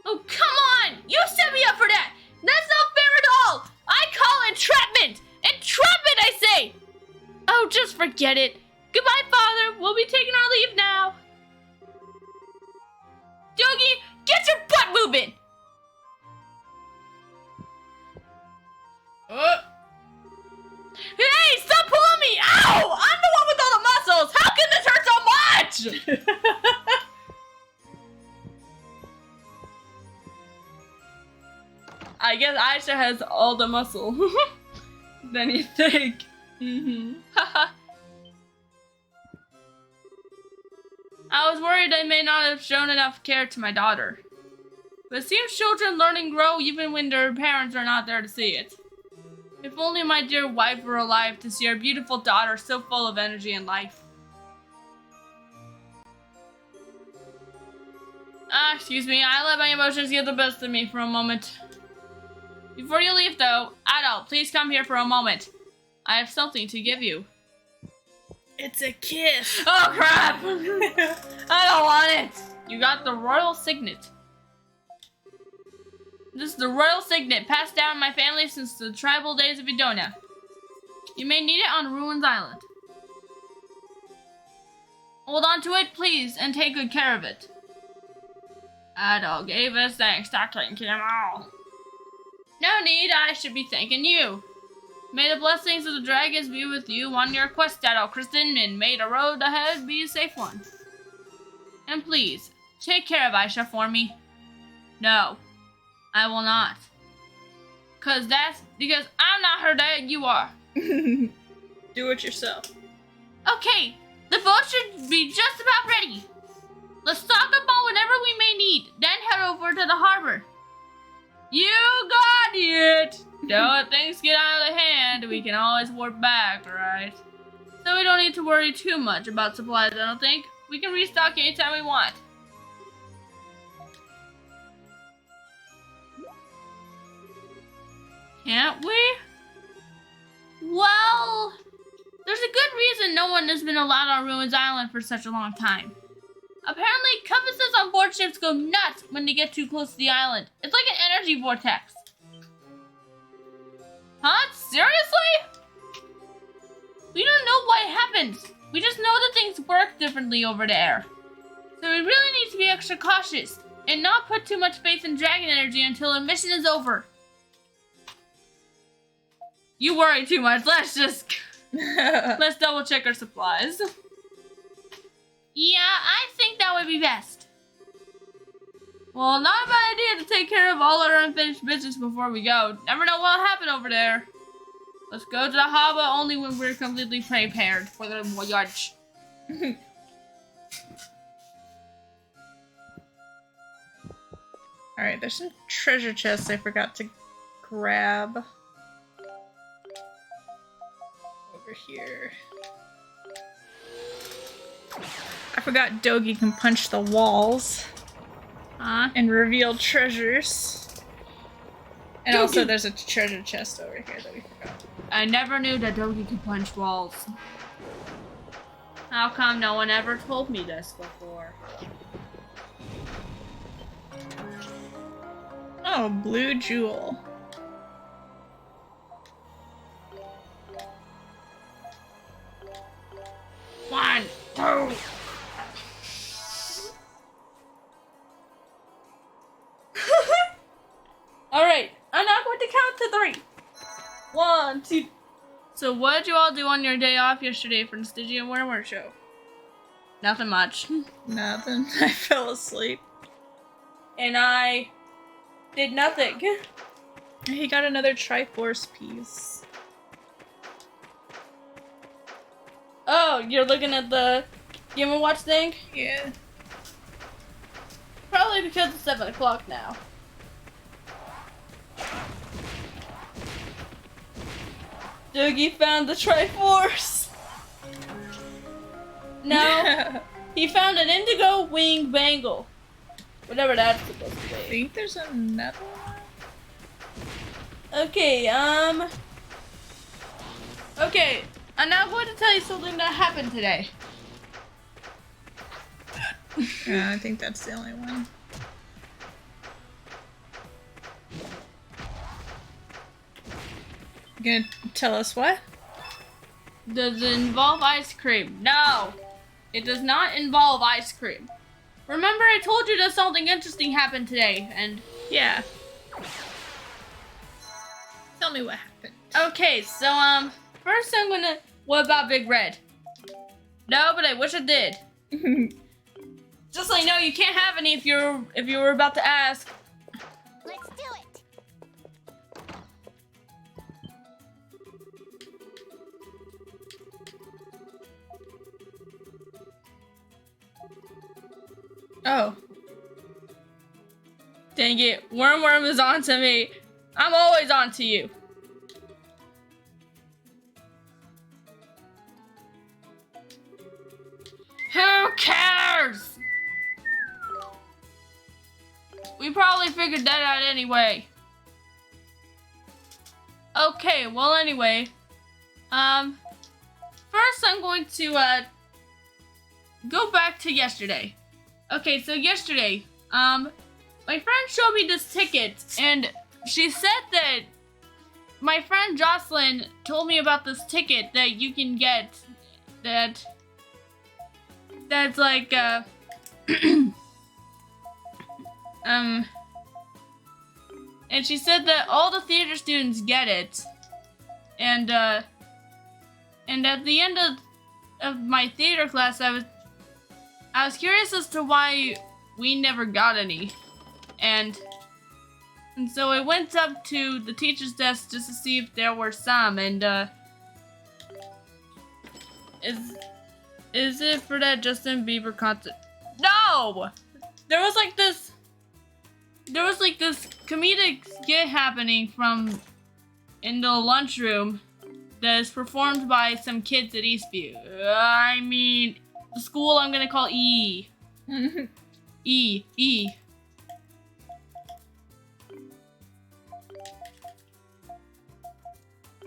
Oh, come on! You set me up for that! That's not fair at all! I call entrapment! Entrapment, I say! Oh, just forget it. Goodbye, Father. We'll be taking our leave now. Doogie, get your butt moving! Hey, stop pulling me! Ow! I'm the one with all the muscles! How can this hurt so much? I guess Aisha has all the muscle. Than you think. I was worried I may not have shown enough care to my daughter. But it seems children learn and grow even when their parents are not there to see it. If only my dear wife were alive to see our beautiful daughter so full of energy and life. Excuse me, I let my emotions get the best of me for a moment. Before you leave though, Adult, please come here for a moment. I have something to give you. It's a kiss. Oh crap! I don't want it! You got the royal signet. This is the royal signet passed down in my family since the tribal days of Edona. You may need it on Ruins Island. Hold on to it, please, and take good care of it. Adult gave us thanks for taking them all. No need, I should be thanking you. May the blessings of the dragons be with you on your quest, Adult Kristen, and may the road ahead be a safe one. And please, take care of Aisha for me. No, I will not. Because I'm not her dad, you are. Do it yourself. Okay, the boat should be just about ready. Let's stock up on whatever we may need, then head over to the harbor. You got it! Don't let things get out of hand. We can always warp back, right? So we don't need to worry too much about supplies, I don't think. We can restock anytime we want. Can't we? Well, there's a good reason no one has been allowed on Ruins Island for such a long time. Apparently, compasses on board ships go nuts when they get too close to the island. It's like an energy vortex. Huh? Seriously? We don't know why it happens. We just know that things work differently over there. So we really need to be extra cautious and not put too much faith in dragon energy until the mission is over. You worry too much. Let's double check our supplies. Yeah, I think that would be best. Well, not a bad idea to take care of all our unfinished business before we go. Never know what'll happen over there. Let's go to the harbor only when we're completely prepared for the voyage. Alright, there's some treasure chests I forgot to grab. Over here. I forgot Dogi can punch the walls and reveal treasures. And also there's a treasure chest over here that we forgot. I never knew that Dogi could punch walls. How come no one ever told me this before? Oh, blue jewel. One, two. Alright, I'm not going to count to 3. 1, 2. So what did you all do on your day off yesterday for the Stygian Wormwort show? Nothing much. Nothing. I fell asleep. And I did nothing. He got another Triforce piece. Oh, you're looking at the Game & Watch thing? Yeah. Probably because it's 7 o'clock now. Doogie found the Triforce. No, he found an indigo wing bangle. Whatever that's supposed to I be. think there's another one. Okay, Okay, I'm now going to tell you something that happened today. Yeah, I think that's the only one. You gonna tell us what? Does it involve ice cream? No! It does not involve ice cream. Remember I told you that something interesting happened today, and... Yeah. Tell me what happened. Okay, so, first I'm gonna... What about Big Red? No, but I wish I did. Just so you know, you can't have any if you were about to ask. Let's do it. Oh. Dang it, Worm is on to me. I'm always on to you. Who cares? We probably figured that out anyway. Okay, well anyway. First I'm going to, go back to yesterday. Okay, so yesterday, my friend showed me this ticket, and she said that my friend Jocelyn told me about this ticket that you can get that's like, and she said that all the theater students get it, and at the end of my theater class, I was curious as to why we never got any, and so I went up to the teacher's desk just to see if there were some, and is it for that Justin Bieber concert? No! There was like this comedic skit happening in the lunchroom that is performed by some kids at Eastview. I mean, the school I'm gonna call E. E.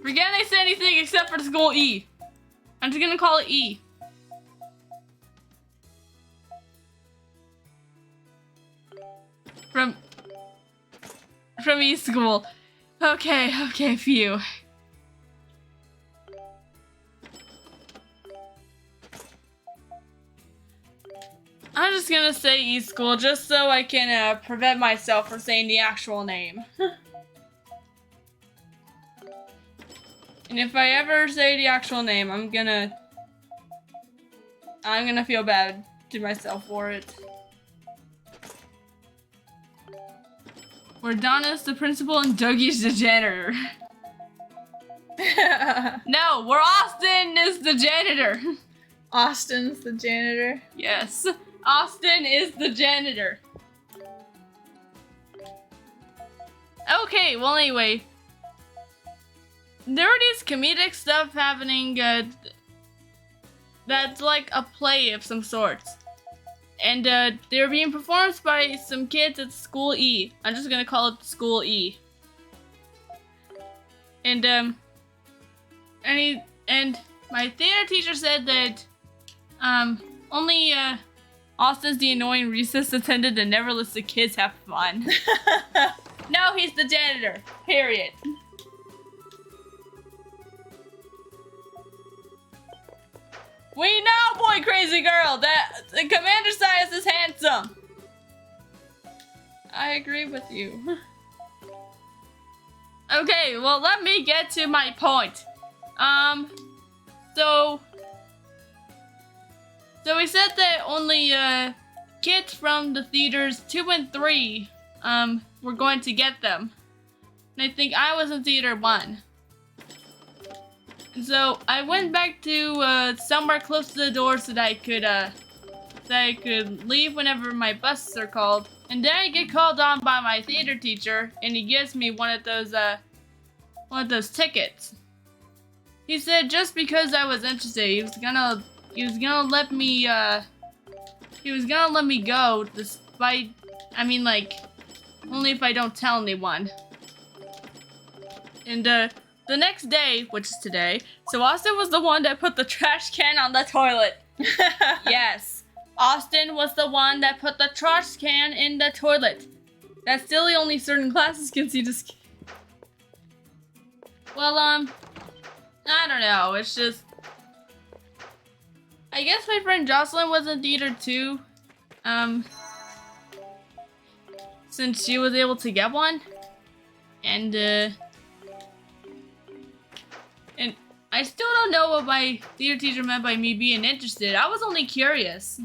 Forget I said anything except for the school E. I'm just gonna call it E. From E school. Okay, phew. I'm just gonna say East School just so I can prevent myself from saying the actual name. And if I ever say the actual name, I'm gonna feel bad to myself for it. Where Donna's the principal and Dougie's the janitor. No, where Austin is the janitor. Austin's the janitor. Yes, Austin is the janitor. Okay, well anyway. There are these comedic stuff happening that's like a play of some sort. And they're being performed by some kids at School E. I'm just gonna call it School E. And my theater teacher said that only Austin's the annoying recess attendant that never lets the kids have fun. No, he's the janitor. Period. We know, boy crazy girl, that Commander Sias is handsome. I agree with you. Okay, well, let me get to my point. So we said that only kids from the theaters 2 and 3 were going to get them. And I think I was in theater 1. And so I went back to somewhere close to the door so that I could leave whenever my buses are called. And then I get called on by my theater teacher, and he gives me one of those tickets. He said just because I was interested, he was gonna let me go, despite, I mean, like, only if I don't tell anyone. And the next day, which is today, so Austin was the one that put the trash can on the toilet. Yes, Austin was the one that put the trash can in the toilet. That's silly, only certain classes can see this. Well, I don't know, it's just, I guess my friend Jocelyn was in theater too, since she was able to get one, and I still don't know what my theater teacher meant by me being interested. I was only curious.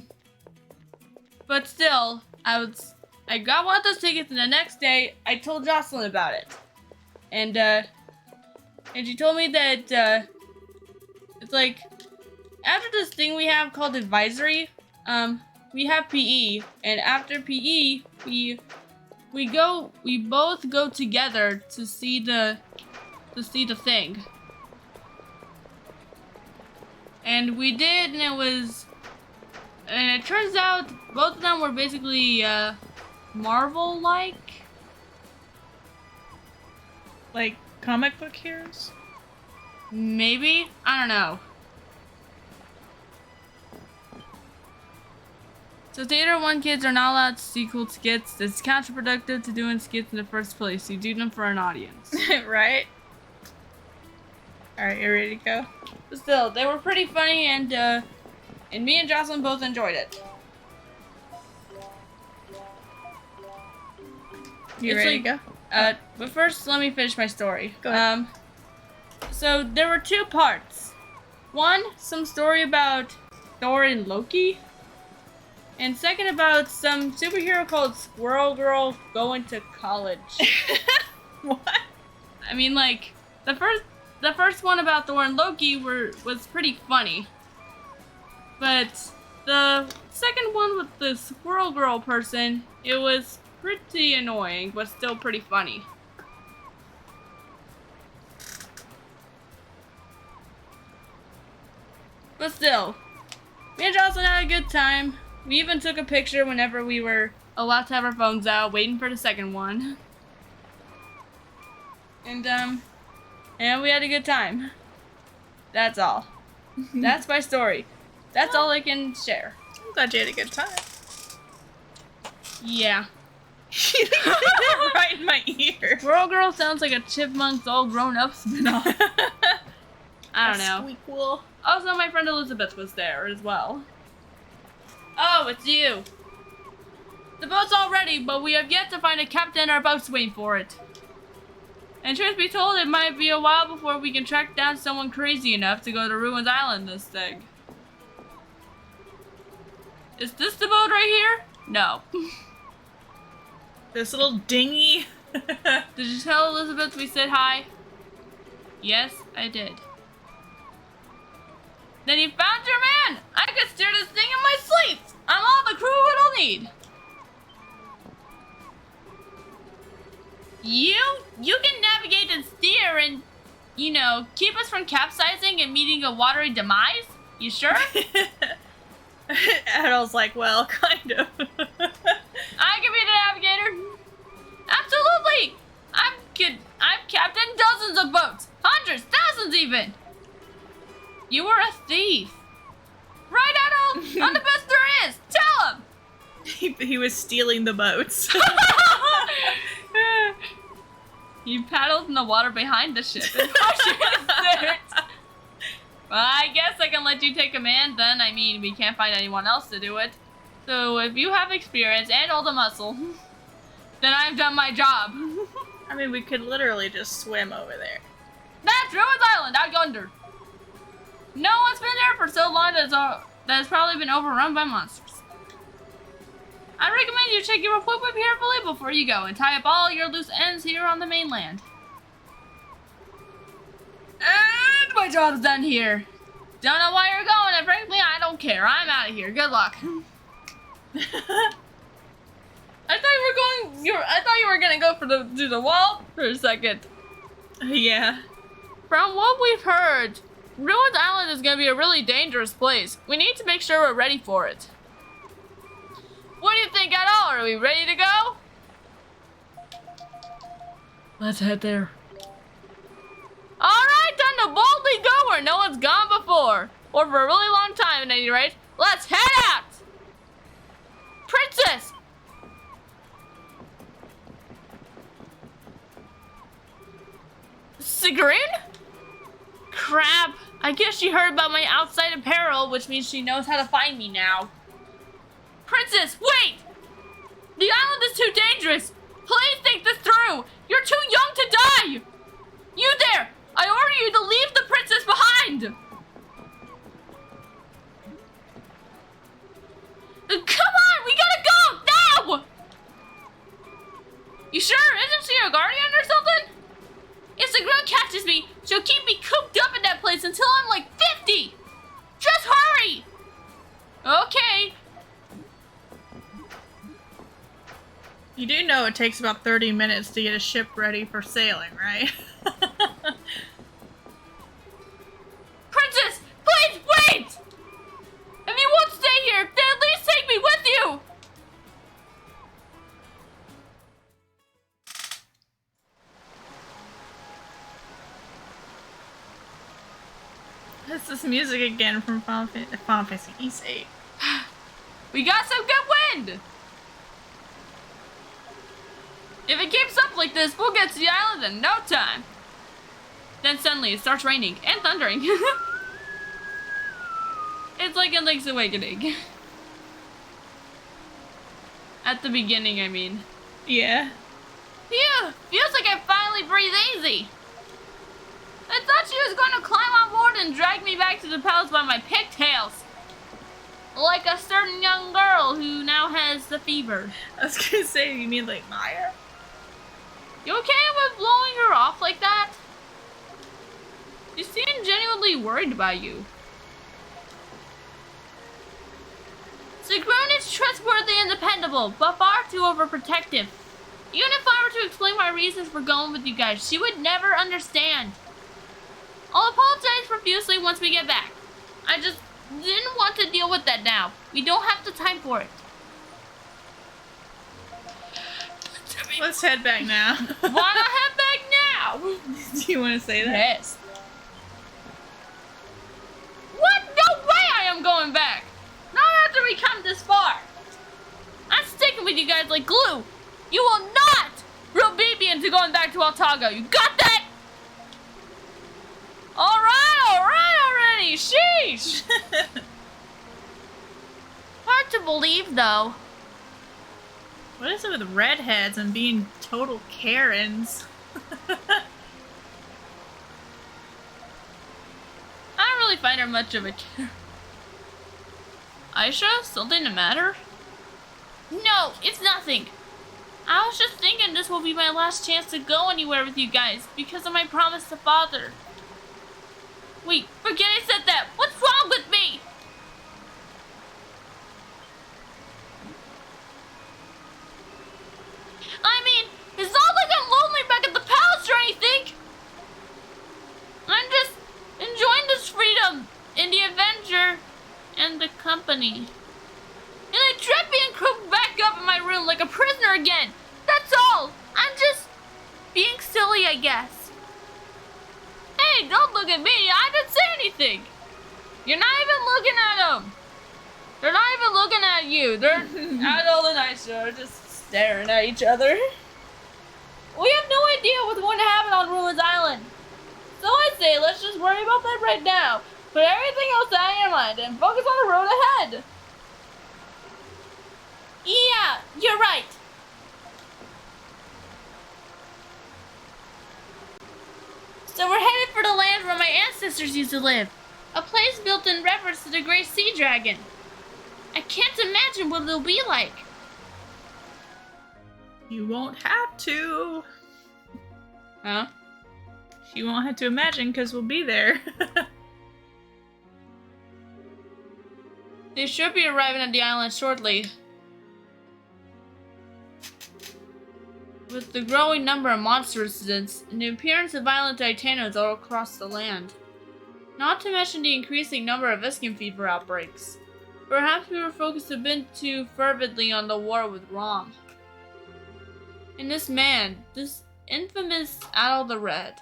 But still, I got one of those tickets, and the next day, I told Jocelyn about it. And she told me that, it's like, after this thing we have called advisory, we have PE, and after PE, we both go together to see the thing. And we did, and it turns out both of them were basically Marvel-like. Like comic book heroes? Maybe? I don't know. So Theater 1 kids are not allowed to see cool skits. It's counterproductive to doing skits in the first place. You do them for an audience. Right? Alright, you ready to go? But still, they were pretty funny, and me and Jocelyn both enjoyed it. You It's ready like- to go? But first, let me finish my story. Go ahead. So there were 2 parts. One, some story about Thor and Loki. And second, about some superhero called Squirrel Girl going to college. What? I mean, like, the first one about Thor and Loki was pretty funny. But the second one with the Squirrel Girl person, it was pretty annoying, but still pretty funny. But still, me and Jocelyn had a good time. We even took a picture whenever we were allowed to have our phones out, waiting for the second one. And we had a good time. That's all. That's my story. That's all I can share. I'm glad you had a good time. Yeah. Right in my ear. Squirrel Girl sounds like a Chipmunks all grown up spin-off. I don't know. Squeakquel. Also, my friend Elizabeth was there as well. Oh, it's you. The boat's all ready, but we have yet to find a captain or boat's waiting for it. And truth be told, it might be a while before we can track down someone crazy enough to go to Ruins Island this thing. Is this the boat right here? No. This little dinghy. Did you tell Elizabeth we said hi? Yes, I did. Then you found your man! I could steer this thing in my sleep! I'm all the crew it'll need! You can navigate and steer and, you know, keep us from capsizing and meeting a watery demise? You sure? Adol's like, well, kind of. I can be the navigator! Absolutely! I've captained dozens of boats! Hundreds, thousands even! You were a thief! Right, Adol? I'm the best there is! Tell him! He was stealing the boats. You paddled in the water behind the ship and pushed it in dirt. Well, I guess I can let you take command then. I mean, we can't find anyone else to do it. So if you have experience and all the muscle, then I've done my job. I mean, we could literally just swim over there. That's Ruins Island, out yonder. No one's been there for so long that it's probably been overrun by monsters. I recommend you check your equipment carefully before you go and tie up all your loose ends here on the mainland. And my job's done here. Don't know why you're going, and frankly, I don't care. I'm out of here. Good luck. I thought you were gonna go to the wall for a second. Yeah. From what we've heard, Ruins Island is gonna be a really dangerous place. We need to make sure we're ready for it. What do you think at all? Are we ready to go? Let's head there. Alright, time to boldly go where no one's gone before. Or for a really long time at any rate. Let's head out! Princess! Sigrun? Crap. I guess she heard about my outside apparel, which means she knows how to find me now. Princess, wait! The island is too dangerous! Please think this through! You're too young to die! You there! I order you to leave the princess behind! Come on! We gotta go! Now! You sure? Isn't she a guardian or something? If the girl catches me, she'll keep me cooped up in that place until I'm like 50! Just hurry! Okay. You do know it takes about 30 minutes to get a ship ready for sailing, right? Princess, please wait! If you won't stay here, then at least take me with you! It's this music again from Final Fantasy VIII. We got some good wind! If it keeps up like this, we'll get to the island in no time. Then suddenly it starts raining and thundering. It's like in Link's Awakening. At the beginning, I mean. Yeah. Phew! Feels like I finally breathe easy. I thought she was going to climb on board and drag me back to the palace by my pigtails. Like a certain young girl who now has the fever. I was gonna say, you mean like Maya? You okay with blowing her off like that? She seemed genuinely worried about you. Sigrun is trustworthy and dependable, but far too overprotective. Even if I were to explain my reasons for going with you guys, she would never understand. I'll apologize profusely once we get back. I just didn't want to deal with that now. We don't have the time for it. Let's head back now. Why not head back now? Do you want to say that? Yes. What? No way I am going back! Not after we come this far! I'm sticking with you guys like glue! You will not rope me into going back to Altago! You got that? Alright already! Sheesh! Part hard to believe, though. What is it with redheads and being total Karens? I don't really find her much of a care. Aisha, something the matter? No, it's nothing. I was just thinking this will be my last chance to go anywhere with you guys because of my promise to Father. Wait, forget I said that. What's wrong with me? I mean, it's not like I'm lonely back at the palace or anything. I'm just enjoying this freedom and the adventure and the company. And I tried being cooped back up in my room like a prisoner again. That's all. I'm just being silly, I guess. Hey, don't look at me. I didn't say anything. You're not even looking at them. They're not even looking at you. They're Adol and Aisha are just staring at each other. We have no idea what's going to happen on Ruins Island. So I say let's just worry about that right now. Put everything else out of your mind and focus on the road ahead. Yeah, you're right. So we're headed for the land where my ancestors used to live. A place built in reference to the great sea dragon. I can't imagine what it'll be like. You won't have to. Huh? You won't have to imagine because we'll be there. They should be arriving at the island shortly. With the growing number of monster residents and the appearance of violent titanos all across the land. Not to mention the increasing number of Iskin fever outbreaks. Perhaps we were focused a bit too fervently on the war with Rom. And this man, this infamous Adol the Red.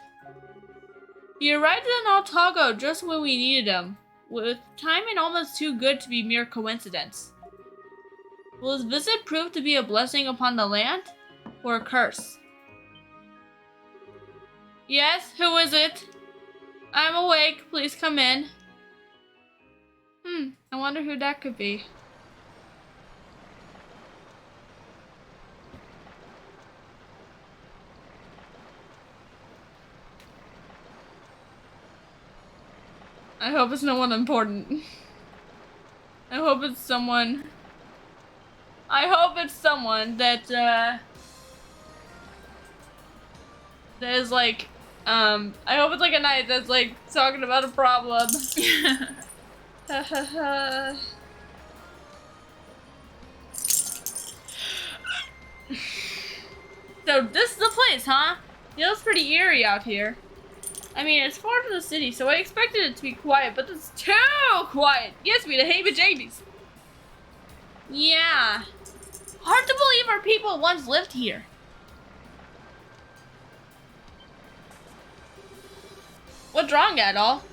He arrived in Altago just when we needed him, with timing almost too good to be mere coincidence. Will his visit prove to be a blessing upon the land? Or a curse? Yes, who is it? I'm awake, please come in. I wonder who that could be. I hope it's no one important. I hope it's someone that, that is like, I hope it's like a knight that's like talking about a problem. So this is the place, huh? It feels pretty eerie out here. I mean, it's far from the city, so I expected it to be quiet, but it's too quiet. Gives me the heebie-jeebies. Yeah. Hard to believe our people once lived here. What's wrong, Adol?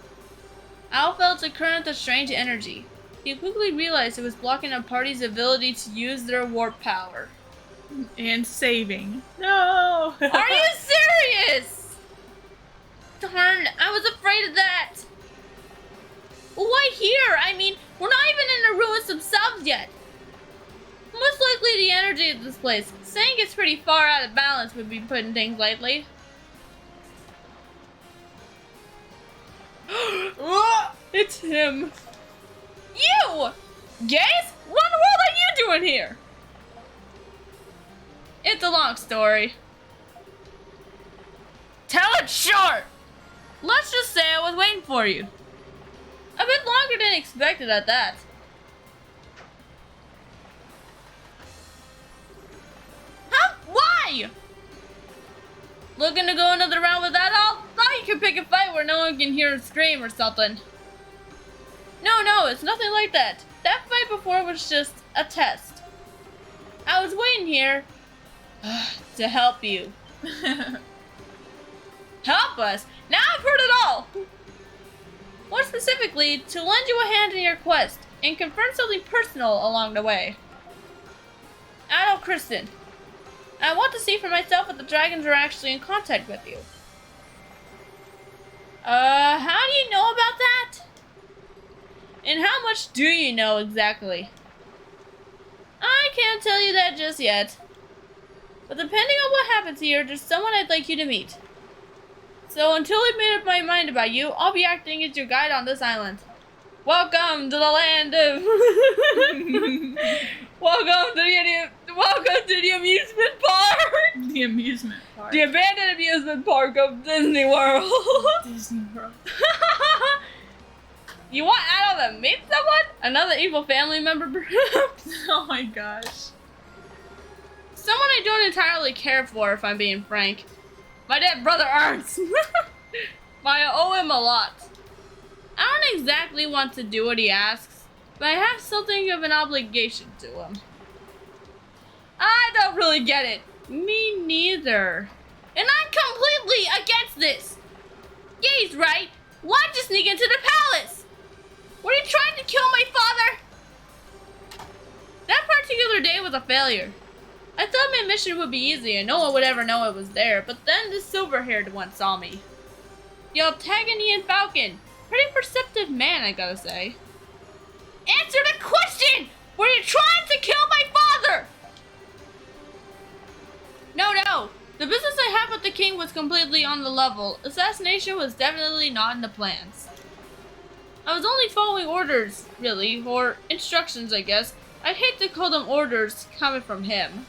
Al felt a current of strange energy. He quickly realized it was blocking a party's ability to use their warp power. And saving. No! Are you serious? Darn, I was afraid of that. Why here? I mean, we're not even in the ruins themselves yet. Most likely the energy of this place. Saying it's pretty far out of balance would be putting things lightly. It's him. You! Gaze? What in the world are you doing here? It's a long story. Tell it short! Let's just say I was waiting for you. A bit longer than expected at that. Huh? Why? Looking to go another round with that all? Thought you could pick a fight where no one can hear a scream or something. No, it's nothing like that. That fight before was just a test. I was waiting here to help you. Help us? Now I've heard it all! More specifically, to lend you a hand in your quest and confirm something personal along the way. Adol Kristen, I want to see for myself if the dragons are actually in contact with you. How do you know about that? And how much do you know exactly? can't tell you that just yet. But depending on what happens here, there's someone I'd like you to meet. So until I've made up my mind about you, I'll be acting as your guide on this island. Welcome to the land of... Welcome to the amusement park! The amusement park. The abandoned amusement park of Disney World. Disney World. You want Adol to meet someone? Another evil family member, perhaps? Oh my gosh. Someone I don't entirely care for, if I'm being frank. My dead brother Ernst. I owe him a lot. I don't exactly want to do what he asks, but I have something of an obligation to him. I don't really get it. Me neither. And I'm completely against this. Yeah, he's right. Why'd you sneak into the palace? Were you trying to kill my father? That particular day was a failure. I thought my mission would be easy and no one would ever know it was there, but then the silver-haired one saw me. The Altagonian Falcon. Pretty perceptive man, I gotta say. Answer the question! Were you trying to kill my father? No. The business I had with the king was completely on the level. Assassination was definitely not in the plans. I was only following orders, really, or instructions, I guess. I'd hate to call them orders coming from him.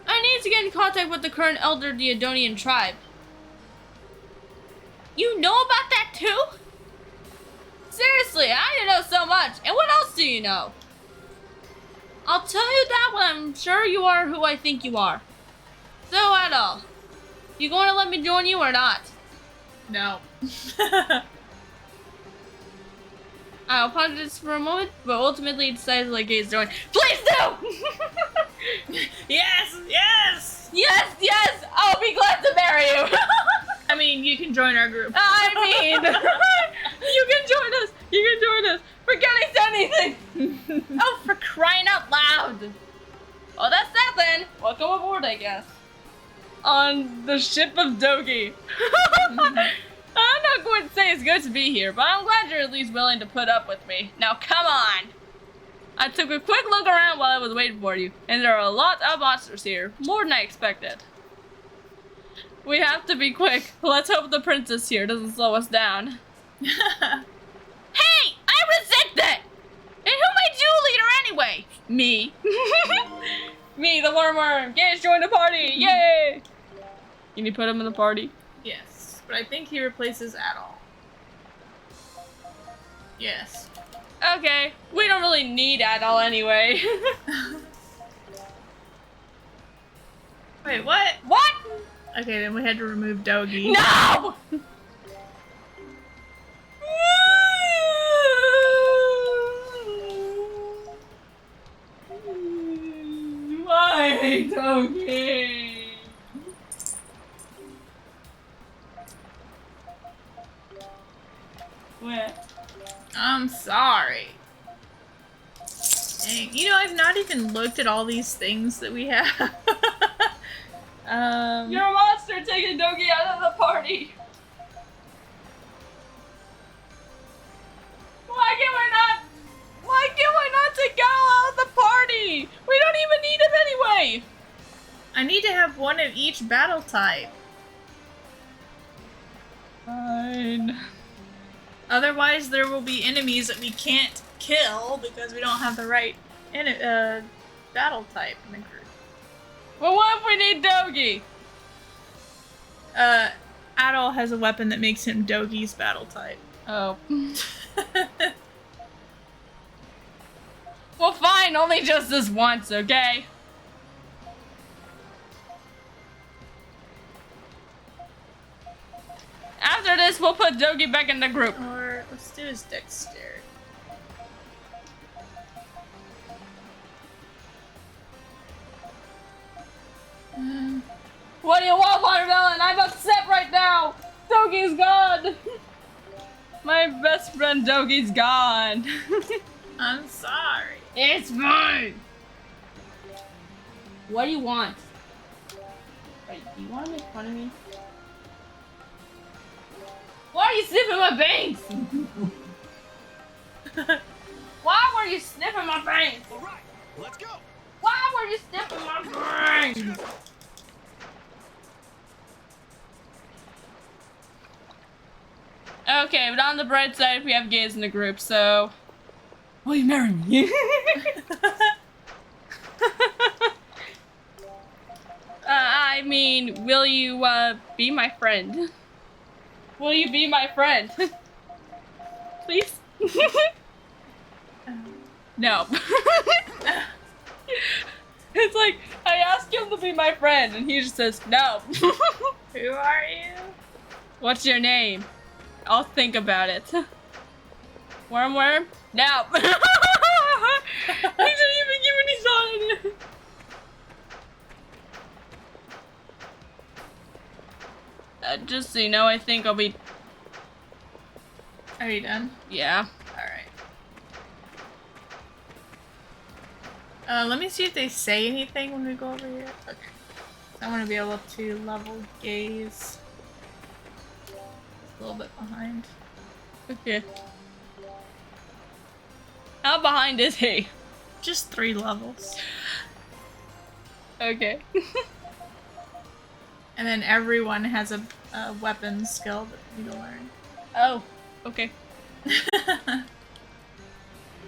I need to get in contact with the current elder of the Adonian tribe. You know about that too? Seriously, I know so much. And what else do you know? I'll tell you that when I'm sure you are who I think you are. So, Adol, you going to let me join you or not? No. I'll ponder this for a moment, but ultimately decided to let Gaze join. Please do! Yes! Yes! I'll be glad to marry you! I mean, you can join our group. I mean, you can join us. Forgetting anything. Oh, for crying out loud. Oh, that's that then. Welcome aboard, I guess. On the ship of Dogi. I'm not going to say it's good to be here, but I'm glad you're at least willing to put up with me. Now, come on. I took a quick look around while I was waiting for you, and there are a lot of monsters here, more than I expected. We have to be quick. Let's hope the princess here doesn't slow us down. Hey, I resent that. And who made you leader anyway? Me. Me, the worm. Gage, join the party. Yay! Can you put him in the party? Yes, but I think he replaces Adol. Yes. Okay, we don't really need Adol anyway. Wait, what? What? Okay, then we had to remove Dogi. No! Why, Dogi? Where? I'm sorry. Dang. You know, I've not even looked at all these things that we have. You're a monster taking Dogi out of the party. Why can we not take Gal out of the party? We don't even need him anyway. I need to have one of each battle type. Fine. Otherwise, there will be enemies that we can't kill because we don't have the right battle type in the group. Well, what if we need Dogi? Adol has a weapon that makes him Dogi's battle type. Oh. Well, fine. Only just this once, okay? After this, we'll put Dogi back in the group. Or let's do his dexterity. What do you want, Watermelon? I'm upset right now. Dogi's gone. My best friend Dogi's gone. I'm sorry. It's fine. What do you want? Wait, do you want to make fun of me? Why are you sniffing my bangs? Why were you sniffing my bangs? Let's go. Why were you stepping my brain? Okay, but on the bright side, we have gays in the group, so. Will you marry me? I mean, will you, be my friend? Will you be my friend? Please? No. It's like, I asked him to be my friend, and he just says, no. Who are you? What's your name? I'll think about it. Worm? No. He didn't even give any thought in it. Just so you know, I think I'll be. Are you done? Yeah. Alright. Let me see if they say anything when we go over here. Okay. I want to be able to level gaze. A little bit behind. Okay. How behind is he? Just 3 levels. Okay. And then everyone has a weapon skill that you need to learn. Oh. Okay.